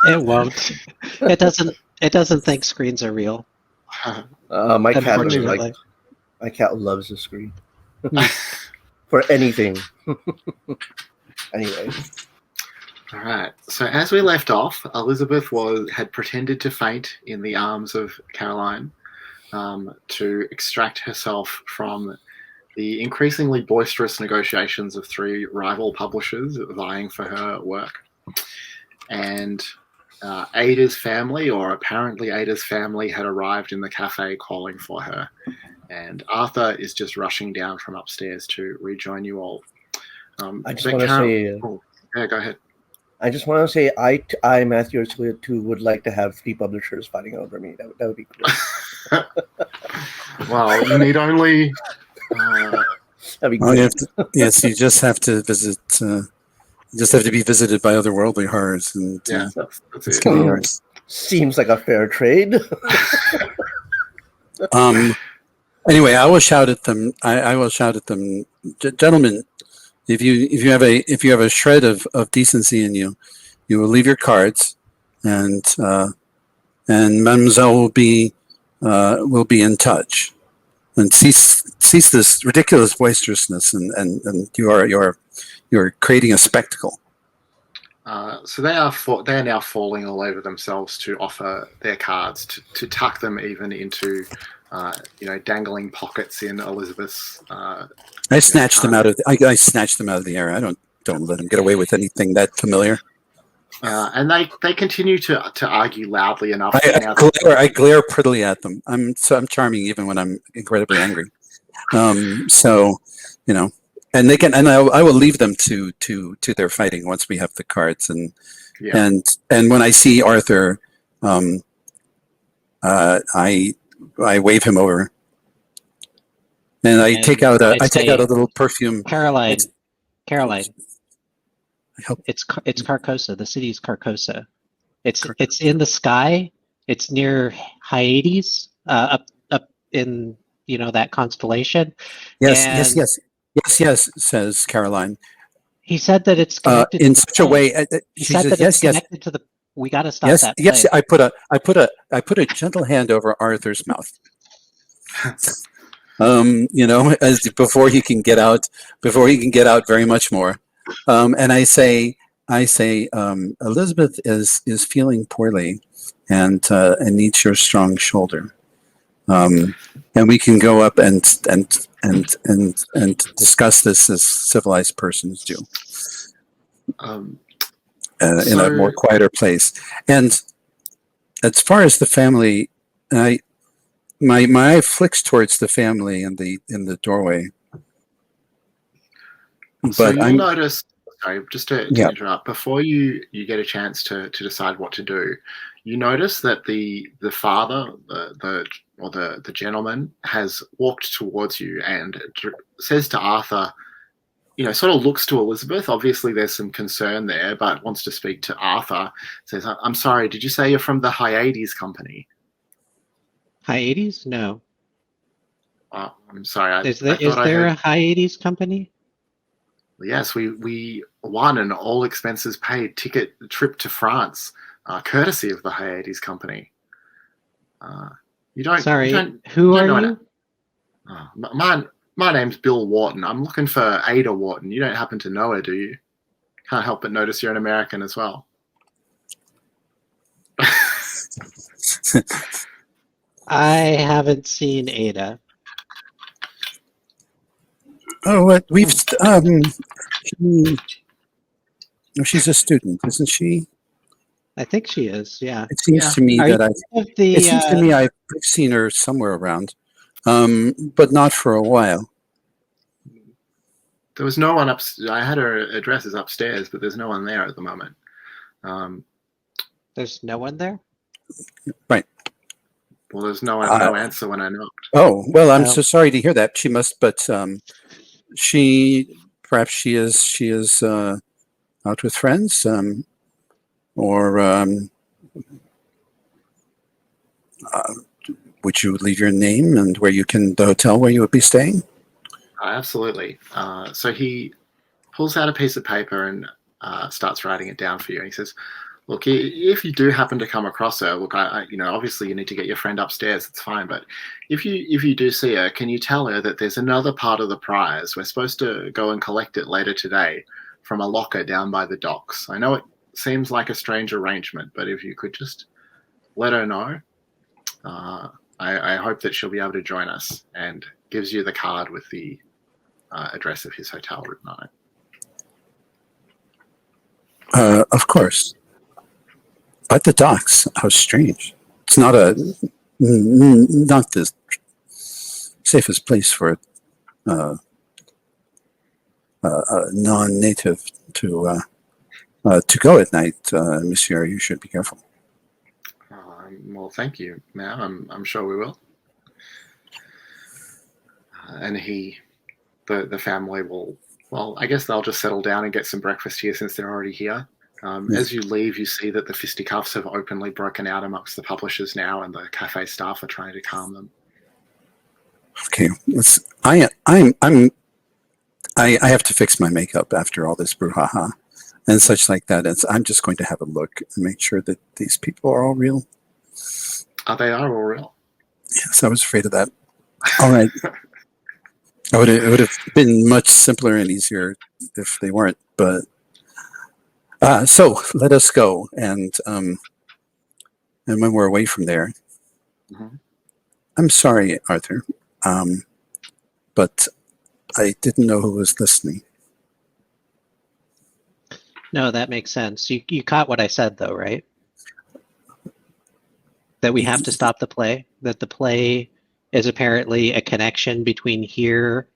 It won't. It doesn't. It doesn't think screens are real. My cat really Unfortunately. my cat loves the screen for anything. Anyway, All right. So as we left off, Elizabeth had pretended to faint in the arms of Caroline to extract herself from the increasingly boisterous negotiations of 3 rival publishers vying for her work. And Ada's family, or apparently Ada's family, had arrived in the cafe calling for her. And Arthur is just rushing down from upstairs to rejoin you all. I just want to say... yeah, go ahead. I just want to say, I Matthew too, would like to have 3 publishers fighting over me. That would be great. Well, you need only... That'd be Well, great. yes, you just have to visit. You just have to be visited by otherworldly horrors, and Yeah, that's it's it. gonna be yours. Seems like a fair trade. Anyway, I will shout at them. I will shout at them, gentlemen. If you have a shred of decency in you, you will leave your cards, and Mademoiselle will be in touch. And cease this ridiculous boisterousness, and you are creating a spectacle. So they are now falling all over themselves to offer their cards, to tuck them even into dangling pockets in Elizabeth's. I snatched them out of I snatched them out of the air. I don't let them get away with anything that familiar. And they continue to argue loudly enough. I glare prettily at them. I'm charming even when I'm incredibly angry. So, and they can, and I will leave them to their fighting once we have the cards. And when I see Arthur, I wave him over, and I take out a little perfume. Caroline. I hope It's Carcosa. The city's Carcosa. It's in the sky. It's near Hyades, up in that constellation. Yes, says Caroline. He said that it's connected in to such a way. He said that it's connected to the. We got to stop that. Yes. I put a gentle hand over Arthur's mouth. As before he can get out very much more. And I say, Elizabeth is feeling poorly, and needs your strong shoulder. And we can go up and discuss this as civilized persons do, in a more quieter place. And as far as the family, my eye flicks towards the family in the doorway. So you'll notice. Sorry, just to interrupt. Before you get a chance to decide what to do, you notice that the father, the gentleman, has walked towards you and says to Arthur, sort of looks to Elizabeth. Obviously, there's some concern there, but wants to speak to Arthur. Says, "I'm sorry. Did you say you're from the Hyades company?" Hyades? No. I'm sorry. Is there a Hyades company? Yes, we won an all expenses paid trip to France, courtesy of the Hyades company. You don't. Sorry, who are you? My name's Bill Wharton. I'm looking for Ada Wharton. You don't happen to know her, do you? Can't help but notice you're an American as well. I haven't seen Ada. Oh, what we've she's a student, isn't she? I think she is. Yeah. It seems to me I've seen her somewhere around, but not for a while. There was no one up. I had her addresses upstairs, but there's no one there at the moment. There's no one there? Right. Well, there's no answer when I knocked. Oh, well, I'm so sorry to hear that. She must, but perhaps she is out with friends, or would you leave your name and where you can, the hotel where you would be staying? Absolutely. So he pulls out a piece of paper and starts writing it down for you. And he says, Look, if you do happen to come across her, look, obviously you need to get your friend upstairs. It's fine, but if you do see her, can you tell her that there's another part of the prize? We're supposed to go and collect it later today from a locker down by the docks. I know it seems like a strange arrangement, but if you could just let her know, I hope that she'll be able to join us, and gives you the card with the address of his hotel written on it. Of course. But the docks, how strange. It's not not the safest place for a non-native to go at night, Monsieur. You should be careful. Well, thank you, ma'am. I'm sure we will. And the family will. Well, I guess they'll just settle down and get some breakfast here since they're already here. As you leave, you see that the fisticuffs have openly broken out amongst the publishers now, and the cafe staff are trying to calm them. Okay, I have to fix my makeup after all this brouhaha and such like that. I'm just going to have a look and make sure that these people are all real. They are all real. Yes, I was afraid of that. All right. It would have been much simpler and easier if they weren't, but so let us go, and when we're away from there, I'm sorry, Arthur, but I didn't know who was listening. No, that makes sense. You caught what I said, though, right? That we have to stop the play. That the play is apparently a connection between here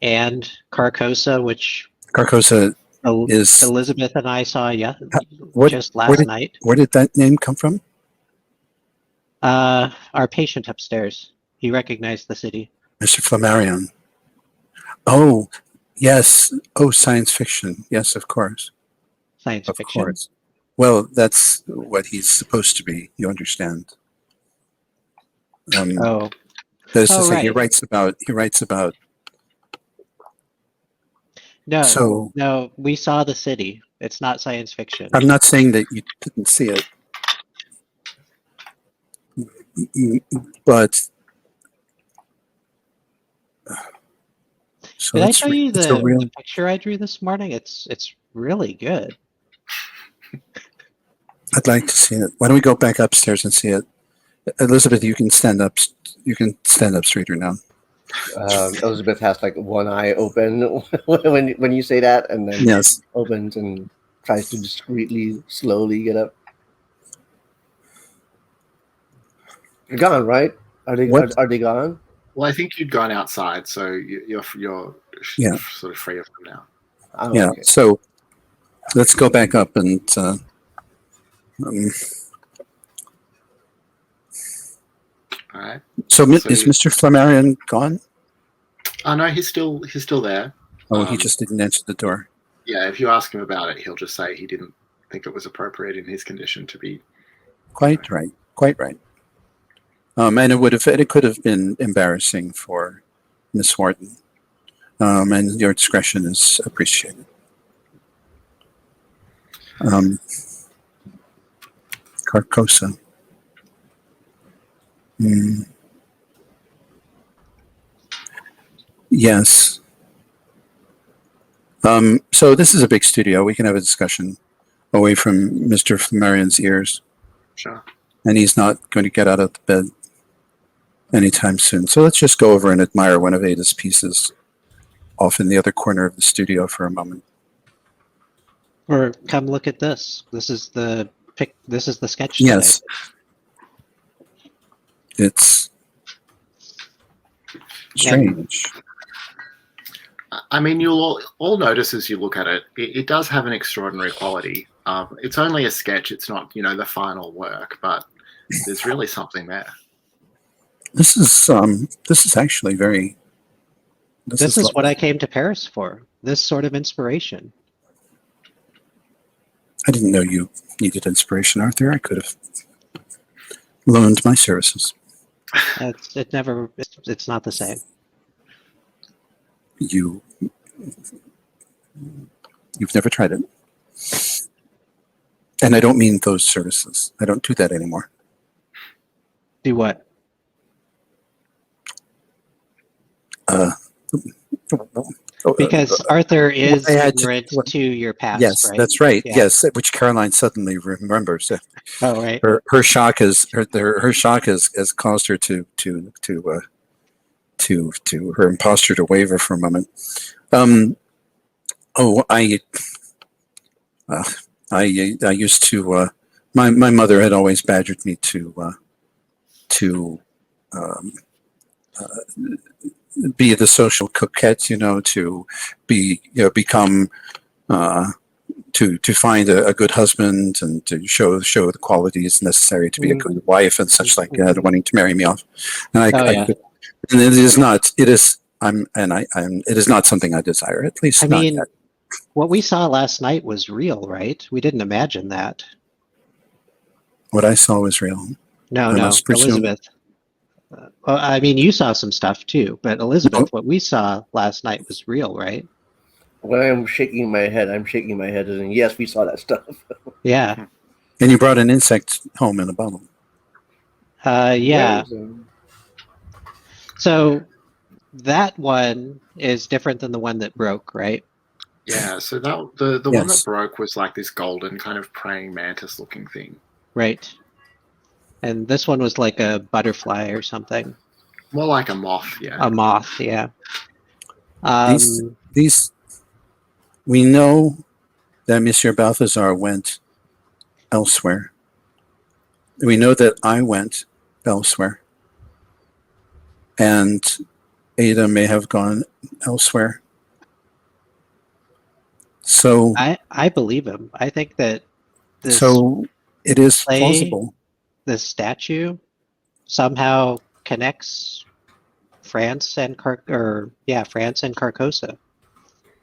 and Carcosa, which Carcosa is Elizabeth and I saw just last night. Where did that name come from? Our patient upstairs. He recognized the city. Mr. Flammarion. Oh, yes. Oh, science fiction. Yes, of course. Science fiction. Of course. Well, that's what he's supposed to be. You understand? That is to say, right. he writes about. No, we saw the city. It's not science fiction. I'm not saying that you didn't see it, but did I show you the picture I drew this morning? It's really good. I'd like to see it. Why don't we go back upstairs and see it? Elizabeth, you can stand up. You can stand up straighter now. Elizabeth has like one eye open when you say that, and then yes, opens and tries to discreetly, slowly get up. You're gone, right? Are they gone? Well, I think you'd gone outside, so you're sort of free of them now. Oh, yeah. Okay. So let's go back up and. All right. So is Mr. Flammarion gone? Oh no, he's still there. Oh, he just didn't answer the door. Yeah, if you ask him about it, he'll just say he didn't think it was appropriate in his condition to be. Quite right. And it could have been embarrassing for Miss Wharton. And your discretion is appreciated. Carcosa. Yes. So this is a big studio. We can have a discussion away from Mr. Flammarion's ears. Sure. And he's not going to get out of the bed anytime soon. So let's just go over and admire one of Ada's pieces off in the other corner of the studio for a moment. Or come look at this. This is the sketch. Yes. It's strange. I mean, you'll all notice as you look at it, it does have an extraordinary quality. It's only a sketch. It's not, the final work, but there's really something there. This is actually very. This is what I came to Paris for. This sort of inspiration. I didn't know you needed inspiration, Arthur. I could have loaned my services. It's not the same. You've never tried it. And I don't mean those services. I don't do that anymore. Do what? Because Arthur is I had ignorant to your past, yes, right? that's right. Yeah. Yes, which Caroline suddenly remembers. Oh, right. Her shock has caused her to her imposture to waver for a moment. I used to my mother had always badgered me to be the social coquette, to become to find a good husband and to show the qualities necessary to be a good wife and such like that, wanting to marry me off. And and it is not. It is. It is not something I desire. At least not yet. What we saw last night was real, right? We didn't imagine that. What I saw was real. No, must presume. Elizabeth. Well, I mean, you saw some stuff too, but Elizabeth, what we saw last night was real, right? When I'm shaking my head, and yes, we saw that stuff. Yeah. And you brought an insect home in a bottle. Yeah. So that one is different than the one that broke, right? Yeah, so that the one that broke was like this golden kind of praying mantis looking thing. Right. And this one was like a butterfly or something. More like a moth, yeah. A moth, yeah. These we know that Monsieur Balthazar went elsewhere. We know that I went elsewhere. And Ada may have gone elsewhere. So I believe him. I think that so it is plausible. This statue somehow connects France and Carcosa.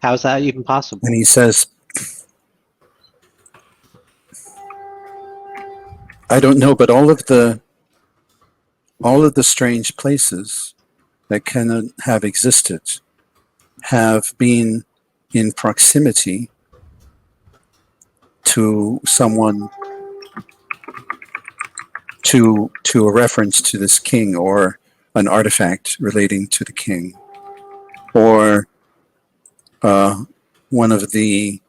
How is that even possible? And he says, I don't know, but all of the strange places that cannot have existed have been in proximity to someone, to a reference to this king, or an artifact relating to the king, or one of the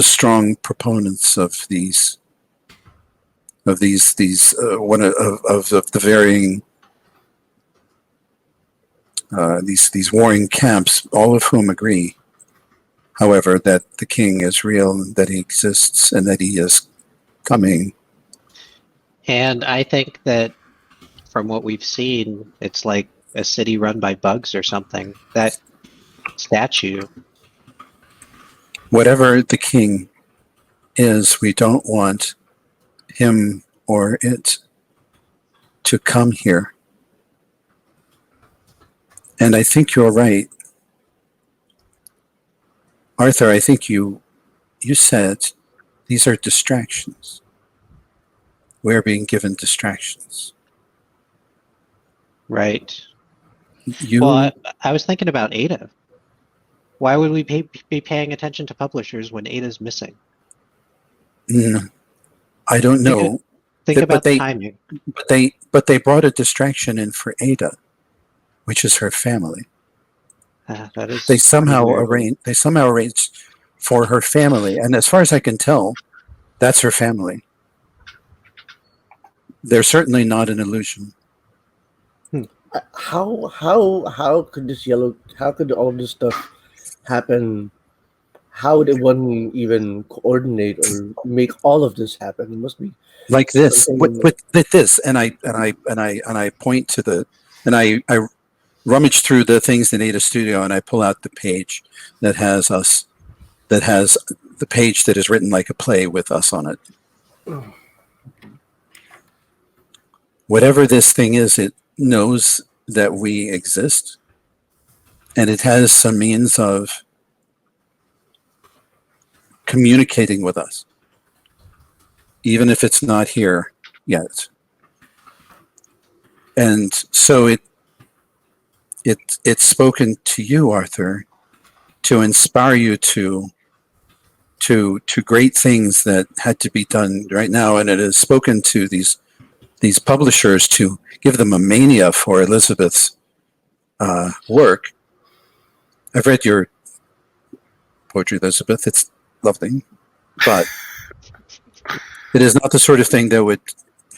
strong proponents of these one of the varying these warring camps, all of whom agree, however, that the king is real, and that he exists, and that he is coming. And I think that from what we've seen, it's like a city run by bugs or something. That statue. Whatever the king is, we don't want him or it to come here. And I think you're right. Arthur, I think you said these are distractions. We're being given distractions. Right. Well, I was thinking about Ada. Why would we be paying attention to publishers when Ada's missing? I don't know. Think about the timing. But they brought a distraction in for Ada, which is her family. That is they somehow arranged for her family, and as far as I can tell, that's her family. They're certainly not an illusion. How could how could all this stuff happen? How would one even coordinate or make all of this happen? It must be like this with this, and I point to I rummage through the things in Ada Studio, and I pull out the page that has the page that is written like a play with us on it. Whatever this thing is, it knows that we exist, and it has some means of communicating with us, even if it's not here yet. And so it's spoken to you, Arthur, to inspire you to to great things that had to be done right now, and it has spoken to these publishers to give them a mania for Elizabeth's work. I've read your poetry, Elizabeth. It's lovely, but it is not the sort of thing that would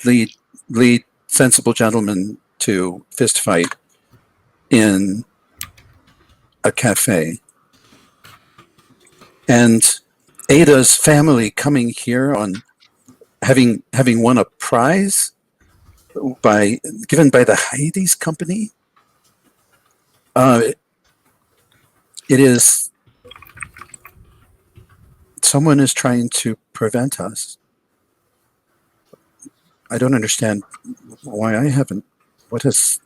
lead sensible gentlemen to fist fight in a cafe. And Ada's family coming here on having won a prize given by the Hades Company. It is someone is trying to prevent us. I don't understand why I haven't. What has?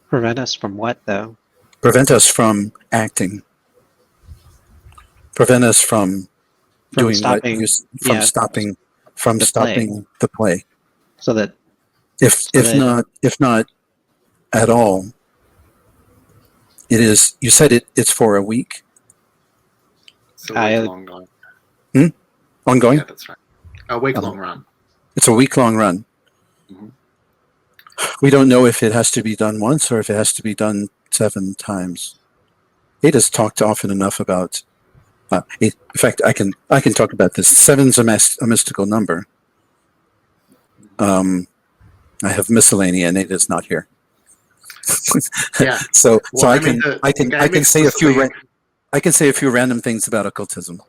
Prevent us from what, though? Prevent us from acting. Prevent us from doing stopping, stopping the play. So that if not at all, it is. You said it's for a week. It's a week-long run. Ongoing? Yeah, that's right. A week-long run. It's a week-long run. Mm-hmm. We don't know if it has to be done once or if it has to be done 7 times. Ada's talked often enough about. In fact, I can talk about this. 7's a mystical number. I have miscellany, and Ada's not here. Yeah. So Well, I can say a few random things about occultism.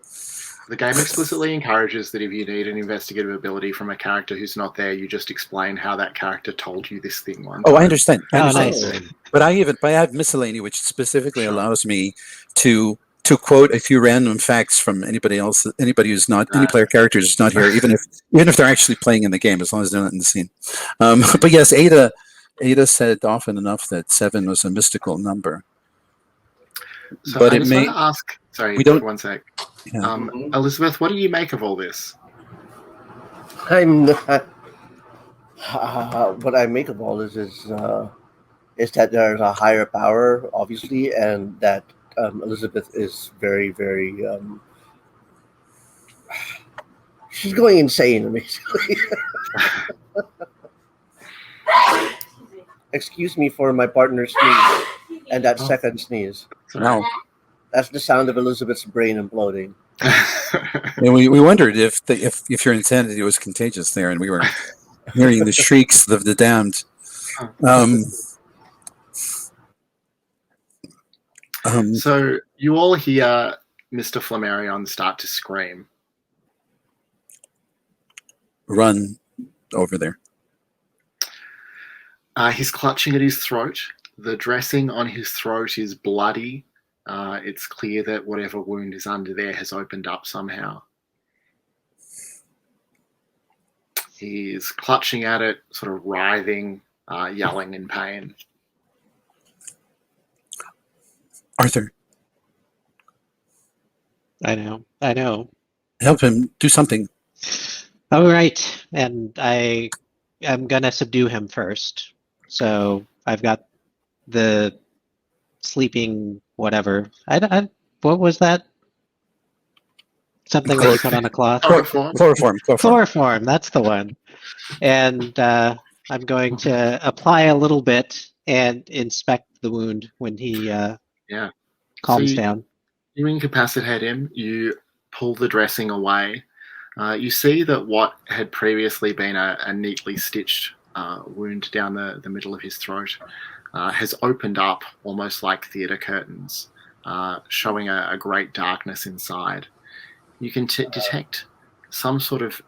The game explicitly encourages that if you need an investigative ability from a character who's not there, you just explain how that character told you this thing once. Oh, I understand. Nice. But I have miscellany, which specifically allows me to quote a few random facts from anybody else, anybody who's not any player character who's not here, even if they're actually playing in the game, as long as they're not in the scene. But yes, Ada said often enough that 7 was a mystical number. So but I it just may. want to ask. Sorry, We don't. one sec. Yeah. Elizabeth, what do you make of all this? I'm not. What I make of all this is that there's a higher power, obviously, and that Elizabeth is very, very. She's going insane, basically. Excuse me for my partner's sneeze and that second sneeze. No. That's the sound of Elizabeth's brain imploding. And we wondered if your insanity was contagious there, and we were hearing the shrieks of the damned. So you all hear Mr. Flammarion start to scream. Run over there. He's clutching at his throat. The dressing on his throat is bloody. It's clear that whatever wound is under there has opened up somehow. He's clutching at it, sort of writhing, yelling in pain. Arthur, I know. help him do something. All right, and I am gonna subdue him first. So I've got the sleeping whatever. What was that? Something that you put on a cloth. Chloroform. That's the one. And I'm going to apply a little bit and inspect the wound when he calms down. You incapacitate him. You pull the dressing away. You see that what had previously been a neatly stitched wound down the middle of his throat has opened up almost like theatre curtains, showing a great darkness inside. You can detect some sort of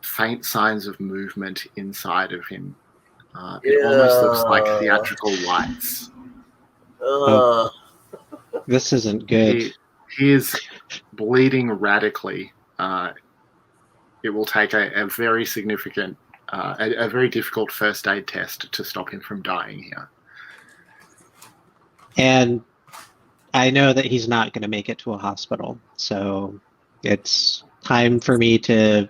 faint signs of movement inside of him. It almost looks like theatrical lights. This isn't good. He is bleeding radically. It will take a very significant, a very difficult first aid test to stop him from dying here. And I know that he's not going to make it to a hospital, so it's time for me to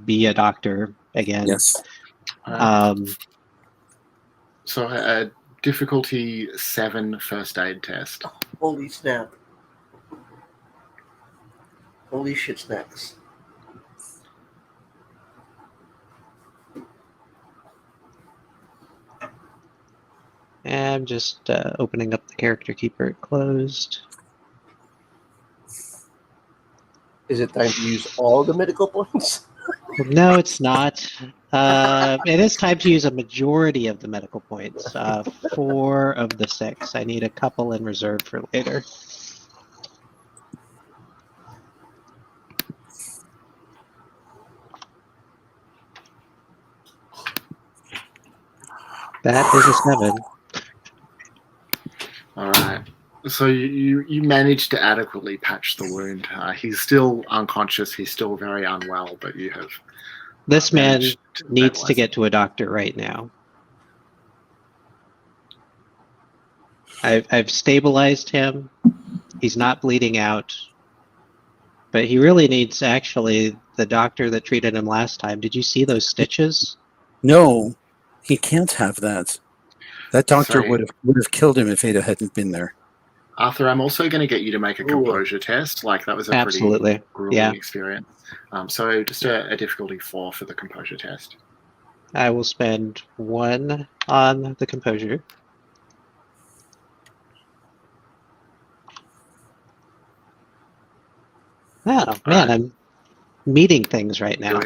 be a doctor again. Yes. So difficulty 7 first aid test. Holy snap. Holy shit snacks. I'm just opening up the character keeper. It closed. Is it time to use all the medical points? No, it's not. It is time to use a majority of the medical points. 4 of the 6. I need a couple in reserve for later. That is a 7. All right. So you managed to adequately patch the wound. He's still unconscious. He's still very unwell, but you have. This man managed needs to stabilize get to a doctor right now. I've stabilized him. He's not bleeding out. But he really needs, actually, the doctor that treated him last time. Did you see those stitches? No, he can't have that. That doctor Sorry. would have killed him if Ada hadn't been there. Arthur, I'm also going to get you to make a composure test. Like, that was a Absolutely. pretty grueling Yeah. experience. So just a difficulty 4 for the composure test. I will spend 1 on the composure. Oh, man, I'm meeting things right now.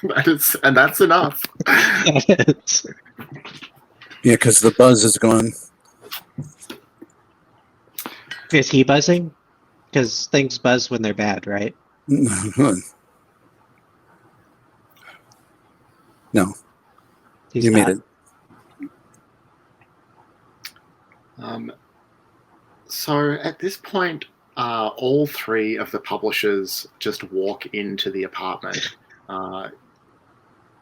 That's enough. It's- Yeah, because the buzz is gone. Is he buzzing? Because things buzz when they're bad, right? No, He's you made not. it. So at this point, all 3 of the publishers just walk into the apartment.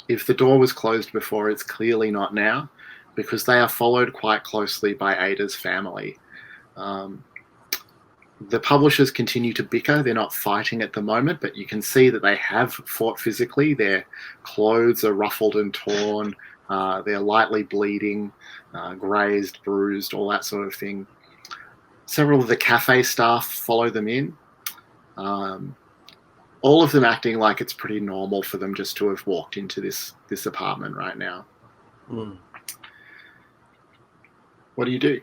If the door was closed before, it's clearly not now, because they are followed quite closely by Ada's family. The publishers continue to bicker. They're not fighting at the moment, but you can see that they have fought physically. Their clothes are ruffled and torn. They're lightly bleeding, grazed, bruised, all that sort of thing. Several of the cafe staff follow them in. All of them acting like it's pretty normal for them just to have walked into this apartment right now. Mm. What do you do?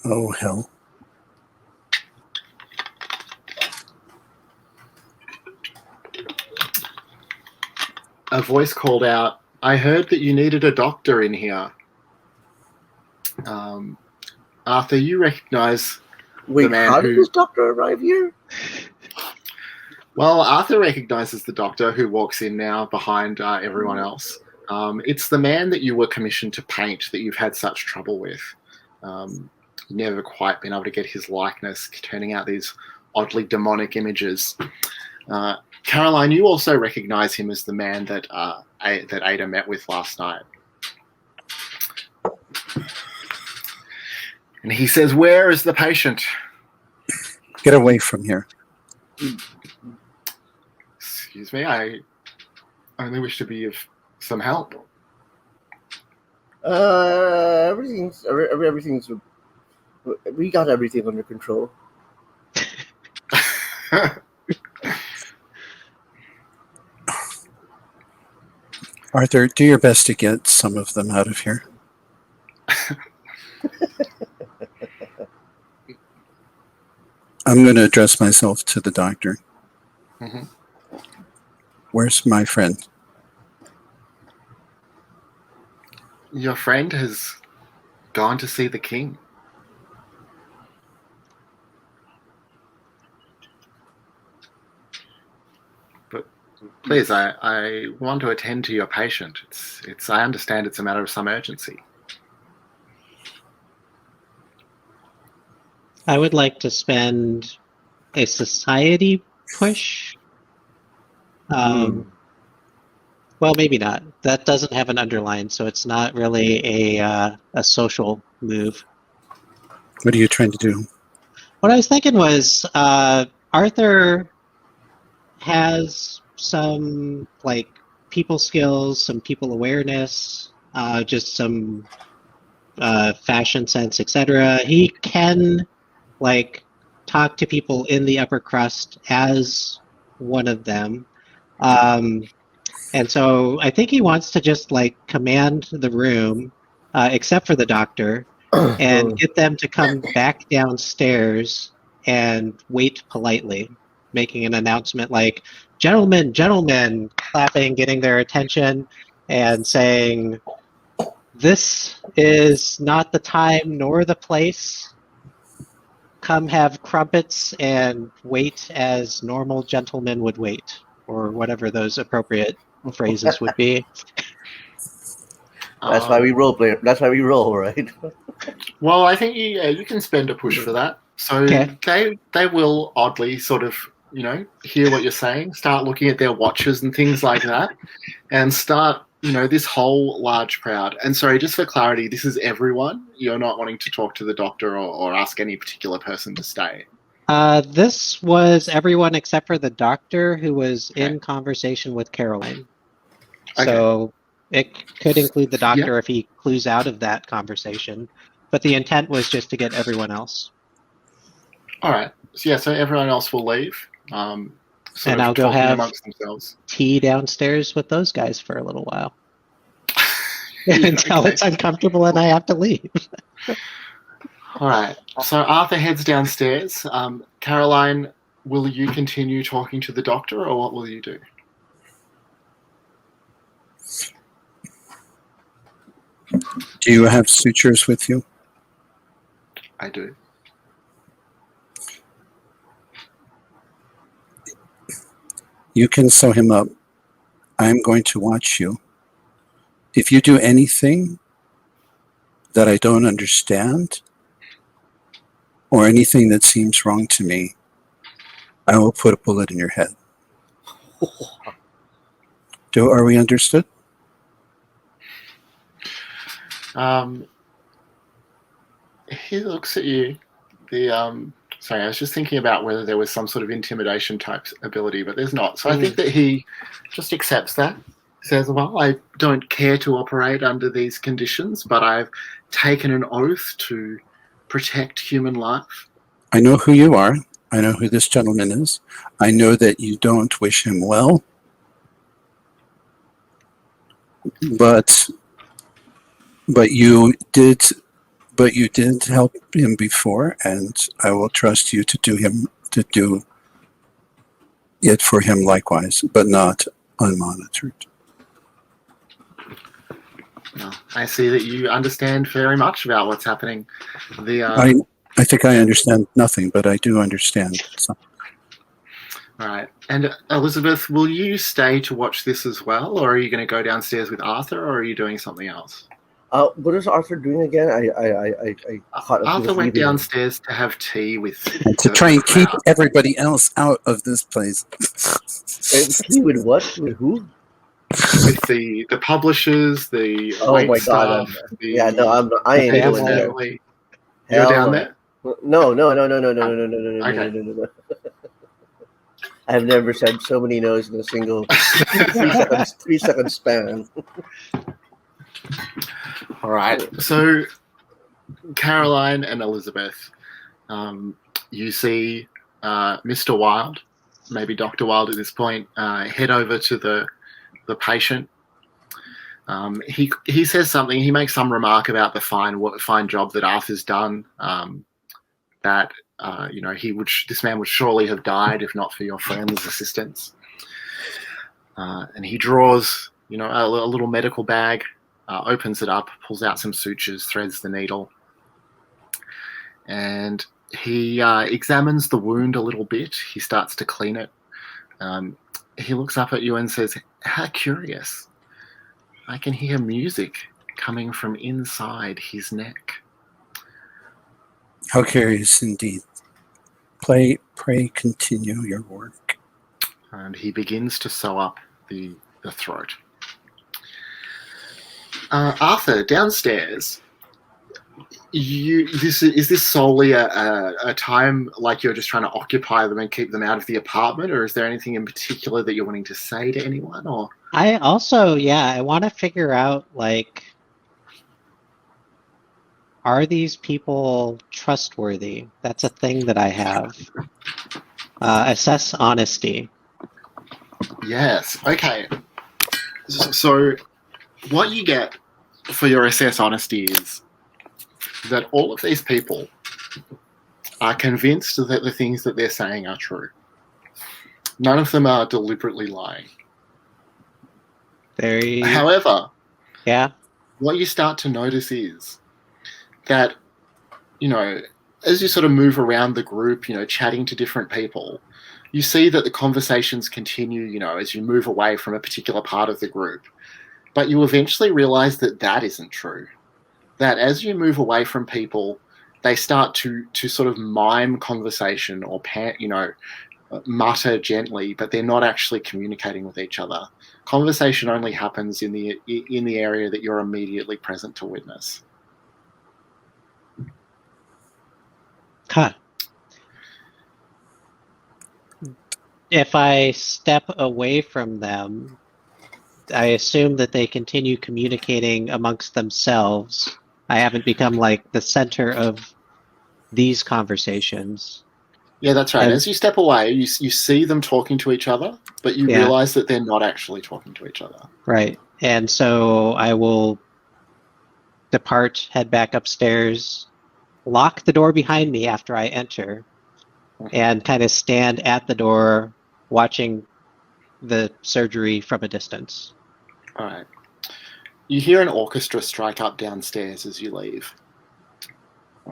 Oh, hell. A voice called out, "I heard that you needed a doctor in here." Arthur, you recognize Wait, man how did who- this doctor arrive here? Well, Arthur recognizes the doctor who walks in now behind everyone else. It's the man that you were commissioned to paint that you've had such trouble with. Never quite been able to get his likeness, turning out these oddly demonic images. Caroline, you also recognize him as the man that Ada met with last night. And he says, "Where is the patient?" Get away from here. Excuse me, I only wish to be of some help. Everything's. We got everything under control. Arthur, do your best to get some of them out of here. I'm going to address myself to the doctor. Mhm. Where's my friend? Your friend has gone to see the king. But please, I want to attend to your patient. It's. I understand it's a matter of some urgency. I would like to spend a society push. Well, maybe not. That doesn't have an underline, so it's not really a social move. What are you trying to do? What I was thinking was Arthur has some like people skills, some people awareness. just some fashion sense, etc. He can like talk to people in the upper crust as one of them. And so I think he wants to just like command the room, except for the doctor, and get them to come back downstairs and wait politely, making an announcement like, "Gentlemen, gentlemen," clapping, getting their attention, and saying, "This is not the time nor the place. Come have crumpets and wait as normal gentlemen would wait," or whatever those appropriate phrases would be. That's why we roleplay. That's why we roll, right? Well, I think you can spend a push for that. So Okay. they will oddly sort of, hear what you're saying, start looking at their watches and things like that, and start, this whole large crowd. And sorry, just for clarity, this is everyone. You're not wanting to talk to the doctor or ask any particular person to stay. This was everyone except for the doctor, who was in conversation with Caroline. Okay. So it could include the doctor if he clues out of that conversation. But the intent was just to get everyone else. All right. So everyone else will leave. And I'll go talking have amongst themselves. Tea downstairs with those guys for a little while. Until it's uncomfortable and I have to leave. All right. So Arthur heads downstairs. Caroline, will you continue talking to the doctor, or what will you do? Do you have sutures with you? I do. You can sew him up. I'm going to watch you. If you do anything that I don't understand, or anything that seems wrong to me, I will put a bullet in your head. Are we understood? He looks at you. Sorry, I was just thinking about whether there was some sort of intimidation type ability, but there's not. So I think that he just accepts that. Says, well, I don't care to operate under these conditions, but I've taken an oath to protect human life. I know who you are. I know who this gentleman is. I know that you don't wish him well. But you did help him before, and I will trust you to do it for him likewise, but not unmonitored. Well, I see that you understand very much about what's happening. I think I understand nothing, but I do understand something. All right. And Elizabeth, will you stay to watch this as well, or are you going to go downstairs with Arthur, or are you doing something else? What is Arthur doing again? Arthur went downstairs to have tea with... And to try and keep everybody else out of this place. Tea with what? With who? With the publishers, the wait staff. I ain't doing that. You're down there? No. Okay. I've never said so many no's in a single 3 second span. All right. So, Caroline and Elizabeth, you see Mr. Wilde, maybe Dr. Wilde at this point, head over to the patient. He says something. He makes some remark about the fine job that Arthur's done. That this man would surely have died if not for your friend's assistance. And he draws, a little medical bag, opens it up, pulls out some sutures, threads the needle, and he examines the wound a little bit. He starts to clean it. He looks up at you and says, "How curious. I can hear music coming from inside his neck." How curious indeed. Pray continue your work. And he begins to sew up the throat. Arthur, downstairs, is this solely a time like you're just trying to occupy them and keep them out of the apartment, or is there anything in particular that you're wanting to say to anyone? Or I also, I want to figure out, like, are these people trustworthy? That's a thing that I have. Assess honesty. Yes. Okay. So, what you get for your assess honesty is that all of these people are convinced that the things that they're saying are true. None of them are deliberately lying. Very. However, Yeah. what you start to notice is that, as you sort of move around the group, chatting to different people, you see that the conversations continue, as you move away from a particular part of the group. But you eventually realize that that isn't true. That as you move away from people, they start to sort of mime conversation or mutter gently, but they're not actually communicating with each other. Conversation only happens in the area that you're immediately present to witness. Huh. If I step away from them, I assume that they continue communicating amongst themselves. I haven't become like the center of these conversations. Yeah, that's right. And- As you step away, you see them talking to each other, but you Yeah. realize that they're not actually talking to each other. Right. And so I will depart, head back upstairs, lock the door behind me after I enter, and kind of stand at the door watching the surgery from a distance. All right. You hear an orchestra strike up downstairs as you leave.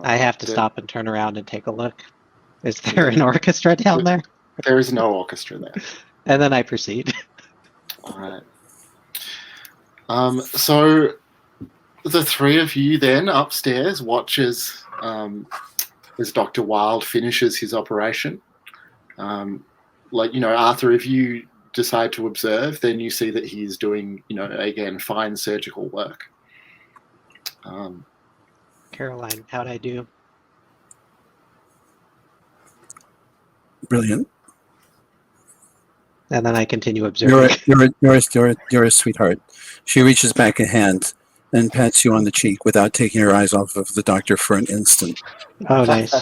I have to stop and turn around and take a look. Is there an orchestra down there? There is no orchestra there. And then I proceed. All right. So the three of you then upstairs watch as Dr. Wilde finishes his operation. Arthur, if you decide to observe, then you see that he is doing, again, fine surgical work. Caroline, how'd I do? Brilliant. And then I continue observing. You're a sweetheart. She reaches back a hand and pats you on the cheek without taking her eyes off of the doctor for an instant. Oh, nice.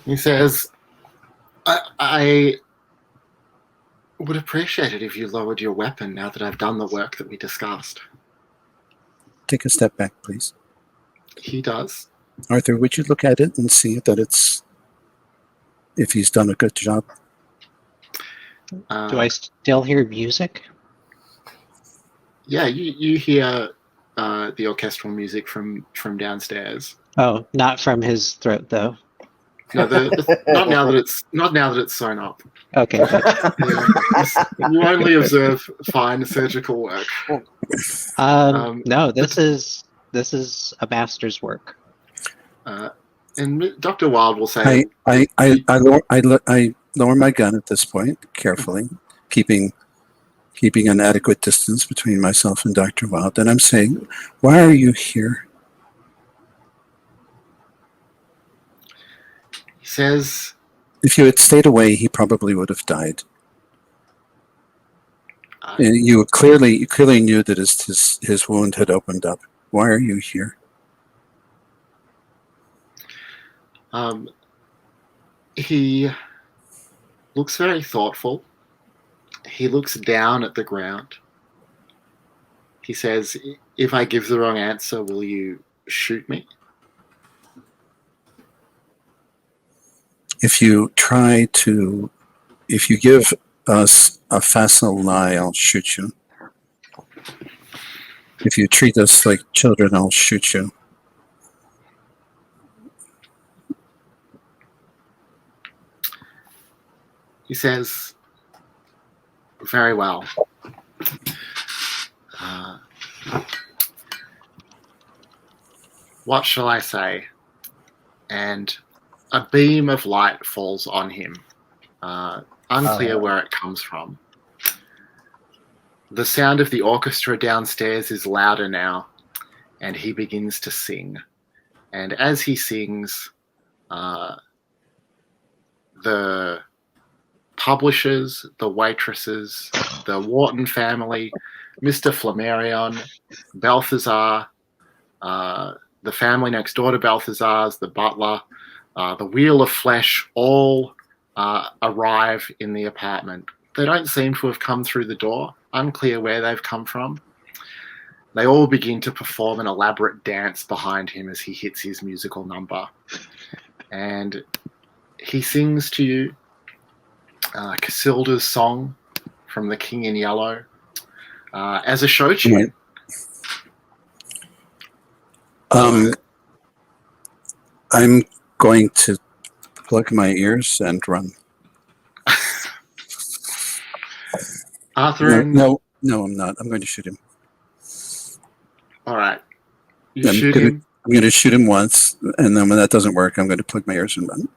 He says, I would appreciate it if you lowered your weapon now that I've done the work that we discussed. Take a step back, please. He does. Arthur, would you look at it and see that if he's done a good job? Do I still hear music? Yeah, you hear the orchestral music from downstairs. Oh, not from his throat, though. No, not now that it's sewn up. Okay. You only observe fine surgical work. No, this is a master's work. And Dr. Wilde will say, I lower my gun at this point carefully, keeping an adequate distance between myself and Dr. Wilde, and I'm saying, why are you here? He says, if you had stayed away, he probably would have died. You clearly knew that his wound had opened up. Why are you here? He looks very thoughtful. He looks down at the ground. He says, if I give the wrong answer, will you shoot me? If you give us a facile lie, I'll shoot you. If you treat us like children, I'll shoot you. He says, very well. What shall I say? And a beam of light falls on him. Unclear where it comes from. The sound of the orchestra downstairs is louder now, and he begins to sing. And as he sings, the publishers, the waitresses, the Wharton family, Mr. Flammarion, Balthazar, the family next door to Balthazar's, the butler, the Wheel of Flesh, all arrive in the apartment. They don't seem to have come through the door. Unclear where they've come from. They all begin to perform an elaborate dance behind him as he hits his musical number. And he sings to you Cassilda's song from The King in Yellow as a show tune. I'm going to plug my ears and run. Arthur No, I'm not. I'm going to shoot him. All right. You shoot him. I'm going to shoot him once, and then when that doesn't work, I'm going to plug my ears and run.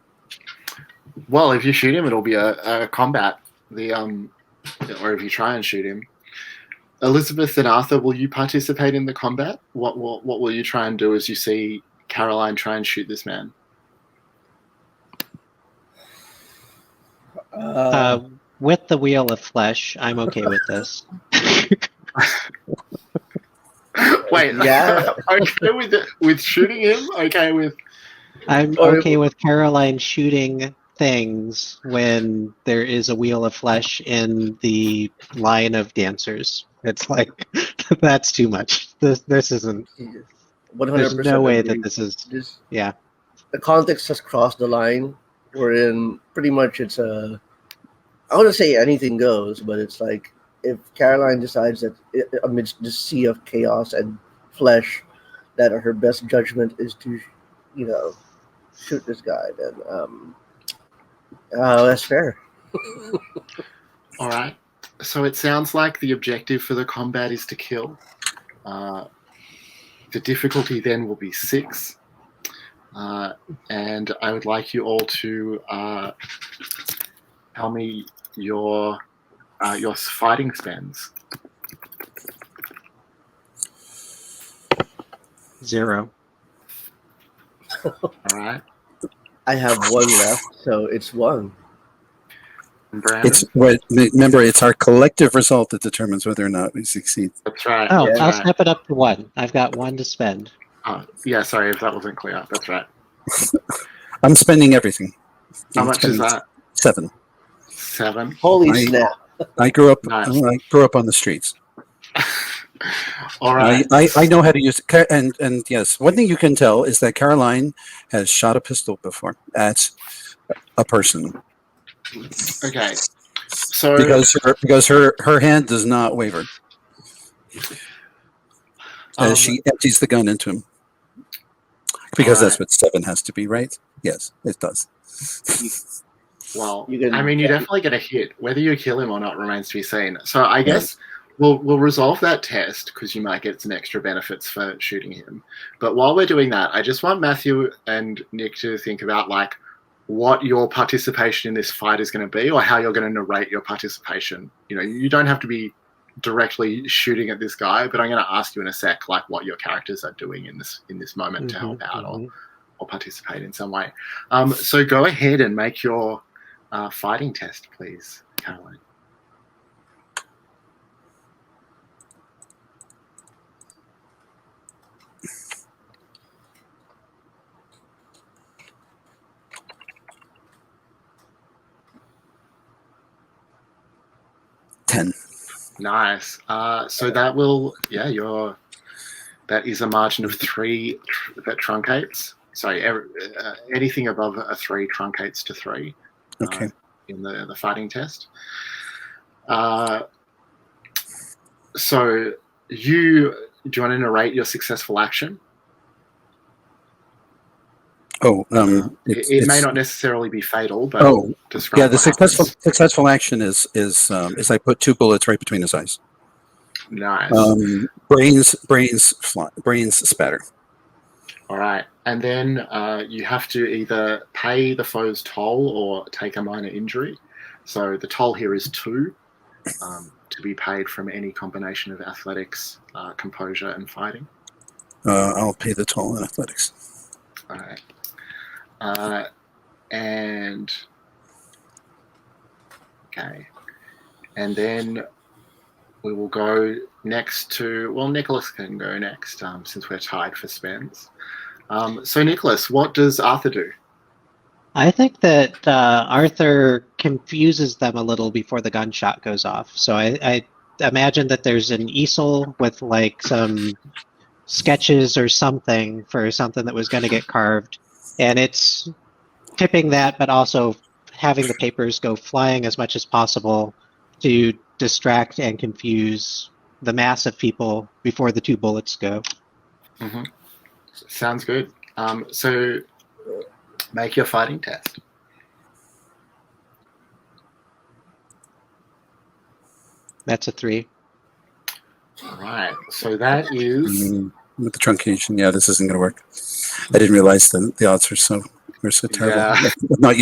Well, if you shoot him, it'll be a combat. Or if you try and shoot him. Elizabeth and Arthur, will you participate in the combat? What will you try and do as you see Caroline try and shoot this man? With the Wheel of Flesh, I'm okay with this. Wait, Yeah. Okay with shooting him? Okay with... I'm okay with Caroline shooting things when there is a Wheel of Flesh in the line of dancers. It's like, that's too much. This isn't... 100% There's no way agree. that this is... This, Yeah. the context has crossed the line wherein pretty much it's a... I want to say anything goes, but it's like if Caroline decides that amidst the sea of chaos and flesh that her best judgment is to, shoot this guy, then that's fair. All right. So it sounds like the objective for the combat is to kill. The difficulty then will be 6. And I would like you all to tell me your fighting spends. 0. All right. I have 1 left, so it's 1. And Brandon? Remember, it's our collective result that determines whether or not we succeed. That's right. Oh, That's I'll right. step it up to 1. I've got 1 to spend. Oh, yeah, sorry if that wasn't clear. That's right. I'm spending everything. How much is that? 7. 7. Holy snap. I grew up. Nice. I grew up on the streets. All right. I know how to use it. And yes, one thing you can tell is that Caroline has shot a pistol before at a person. Okay. So because her hand does not waver as she empties the gun into him. Because that's what 7 has to be, right? Yes, it does. Well, You definitely get a hit. Whether you kill him or not remains to be seen. So I guess we'll resolve that test because you might get some extra benefits for shooting him. But while we're doing that, I just want Matthew and Nick to think about what your participation in this fight is going to be, or how you're going to narrate your participation. You don't have to be directly shooting at this guy, but I'm going to ask you in a sec, what your characters are doing in this moment to help out or participate in some way. So go ahead and make your fighting test, please, Caroline. Nice. So that will, that is a margin of 3 that truncates. Sorry, anything above a 3 truncates to 3. Okay. In the fighting test. So do you want to narrate your successful action? Oh, it may not necessarily be fatal, but describe the successful action is I put 2 bullets right between his eyes. Nice. Brains spatter. All right, and then you have to either pay the foe's toll or take a minor injury. So the toll here is 2, to be paid from any combination of athletics, composure, and fighting. I'll pay the toll in athletics. All right. And then, we will go next to, well, Nicholas can go next since we're tied for spends. So, Nicholas, what does Arthur do? I think that Arthur confuses them a little before the gunshot goes off. So I imagine that there's an easel with like some sketches or something for something that was going to get carved, and it's tipping that, but also having the papers go flying as much as possible to distract and confuse the mass of people before the 2 bullets go. Mm-hmm. Sounds good. So make your fighting test. That's a 3. All right. So that is with the truncation. Yeah, this isn't going to work. I didn't realize the odds were so terrible. Yeah. Not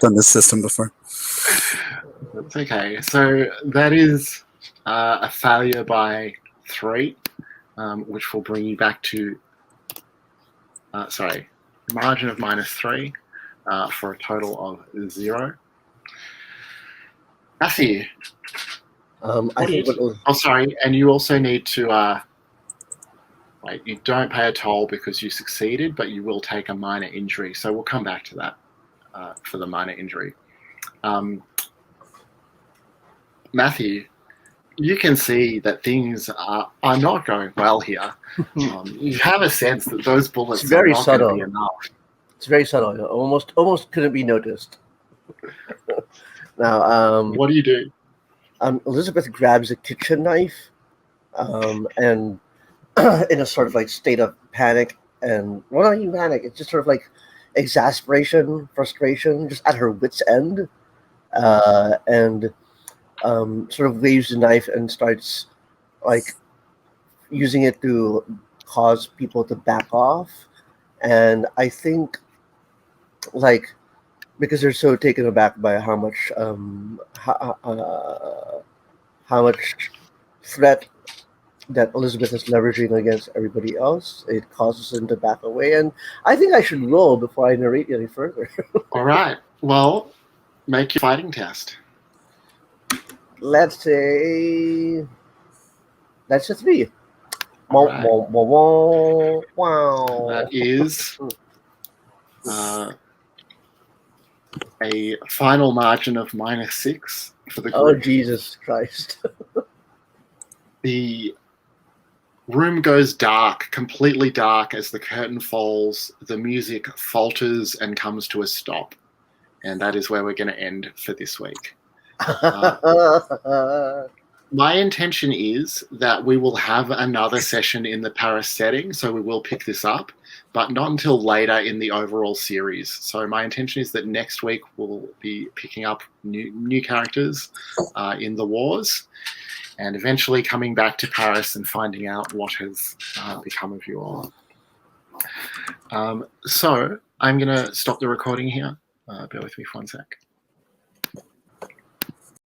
done this system before. That's okay. So that is a failure by 3, which will bring you back to margin of -3 for a total of 0. Matthew. I think sorry, and you also need to you don't pay a toll because you succeeded, but you will take a minor injury. So we'll come back to that for the minor injury. Matthew, you can see that things are not going well here. You have a sense that those bullets It's very are not subtle. going to be enough. It's very subtle. Almost couldn't be noticed. Now, What do you do? Elizabeth grabs a kitchen knife, and in a sort of like state of panic, and well, not even panic. It's just sort of like exasperation, frustration, just at her wit's end, and sort of waves the knife and starts like using it to cause people to back off. And I think, like, because they're so taken aback by how much threat that Elizabeth is leveraging against everybody else, it causes them to back away. And I think I should roll before I narrate any further. All right. Well, make your fighting test. Let's say that's a 3. All right. Wow. That is a final margin of -6 for the group. Oh, Jesus Christ. The room goes dark, completely dark, as the curtain falls. The music falters and comes to a stop. And that is where we're going to end for this week. My intention is that we will have another session in the Paris setting, so we will pick this up, but not until later in the overall series. So my intention is that next week we'll be picking up new characters in the wars, and eventually coming back to Paris and finding out what has become of you all. So I'm going to stop the recording here. Bear with me for 1 sec.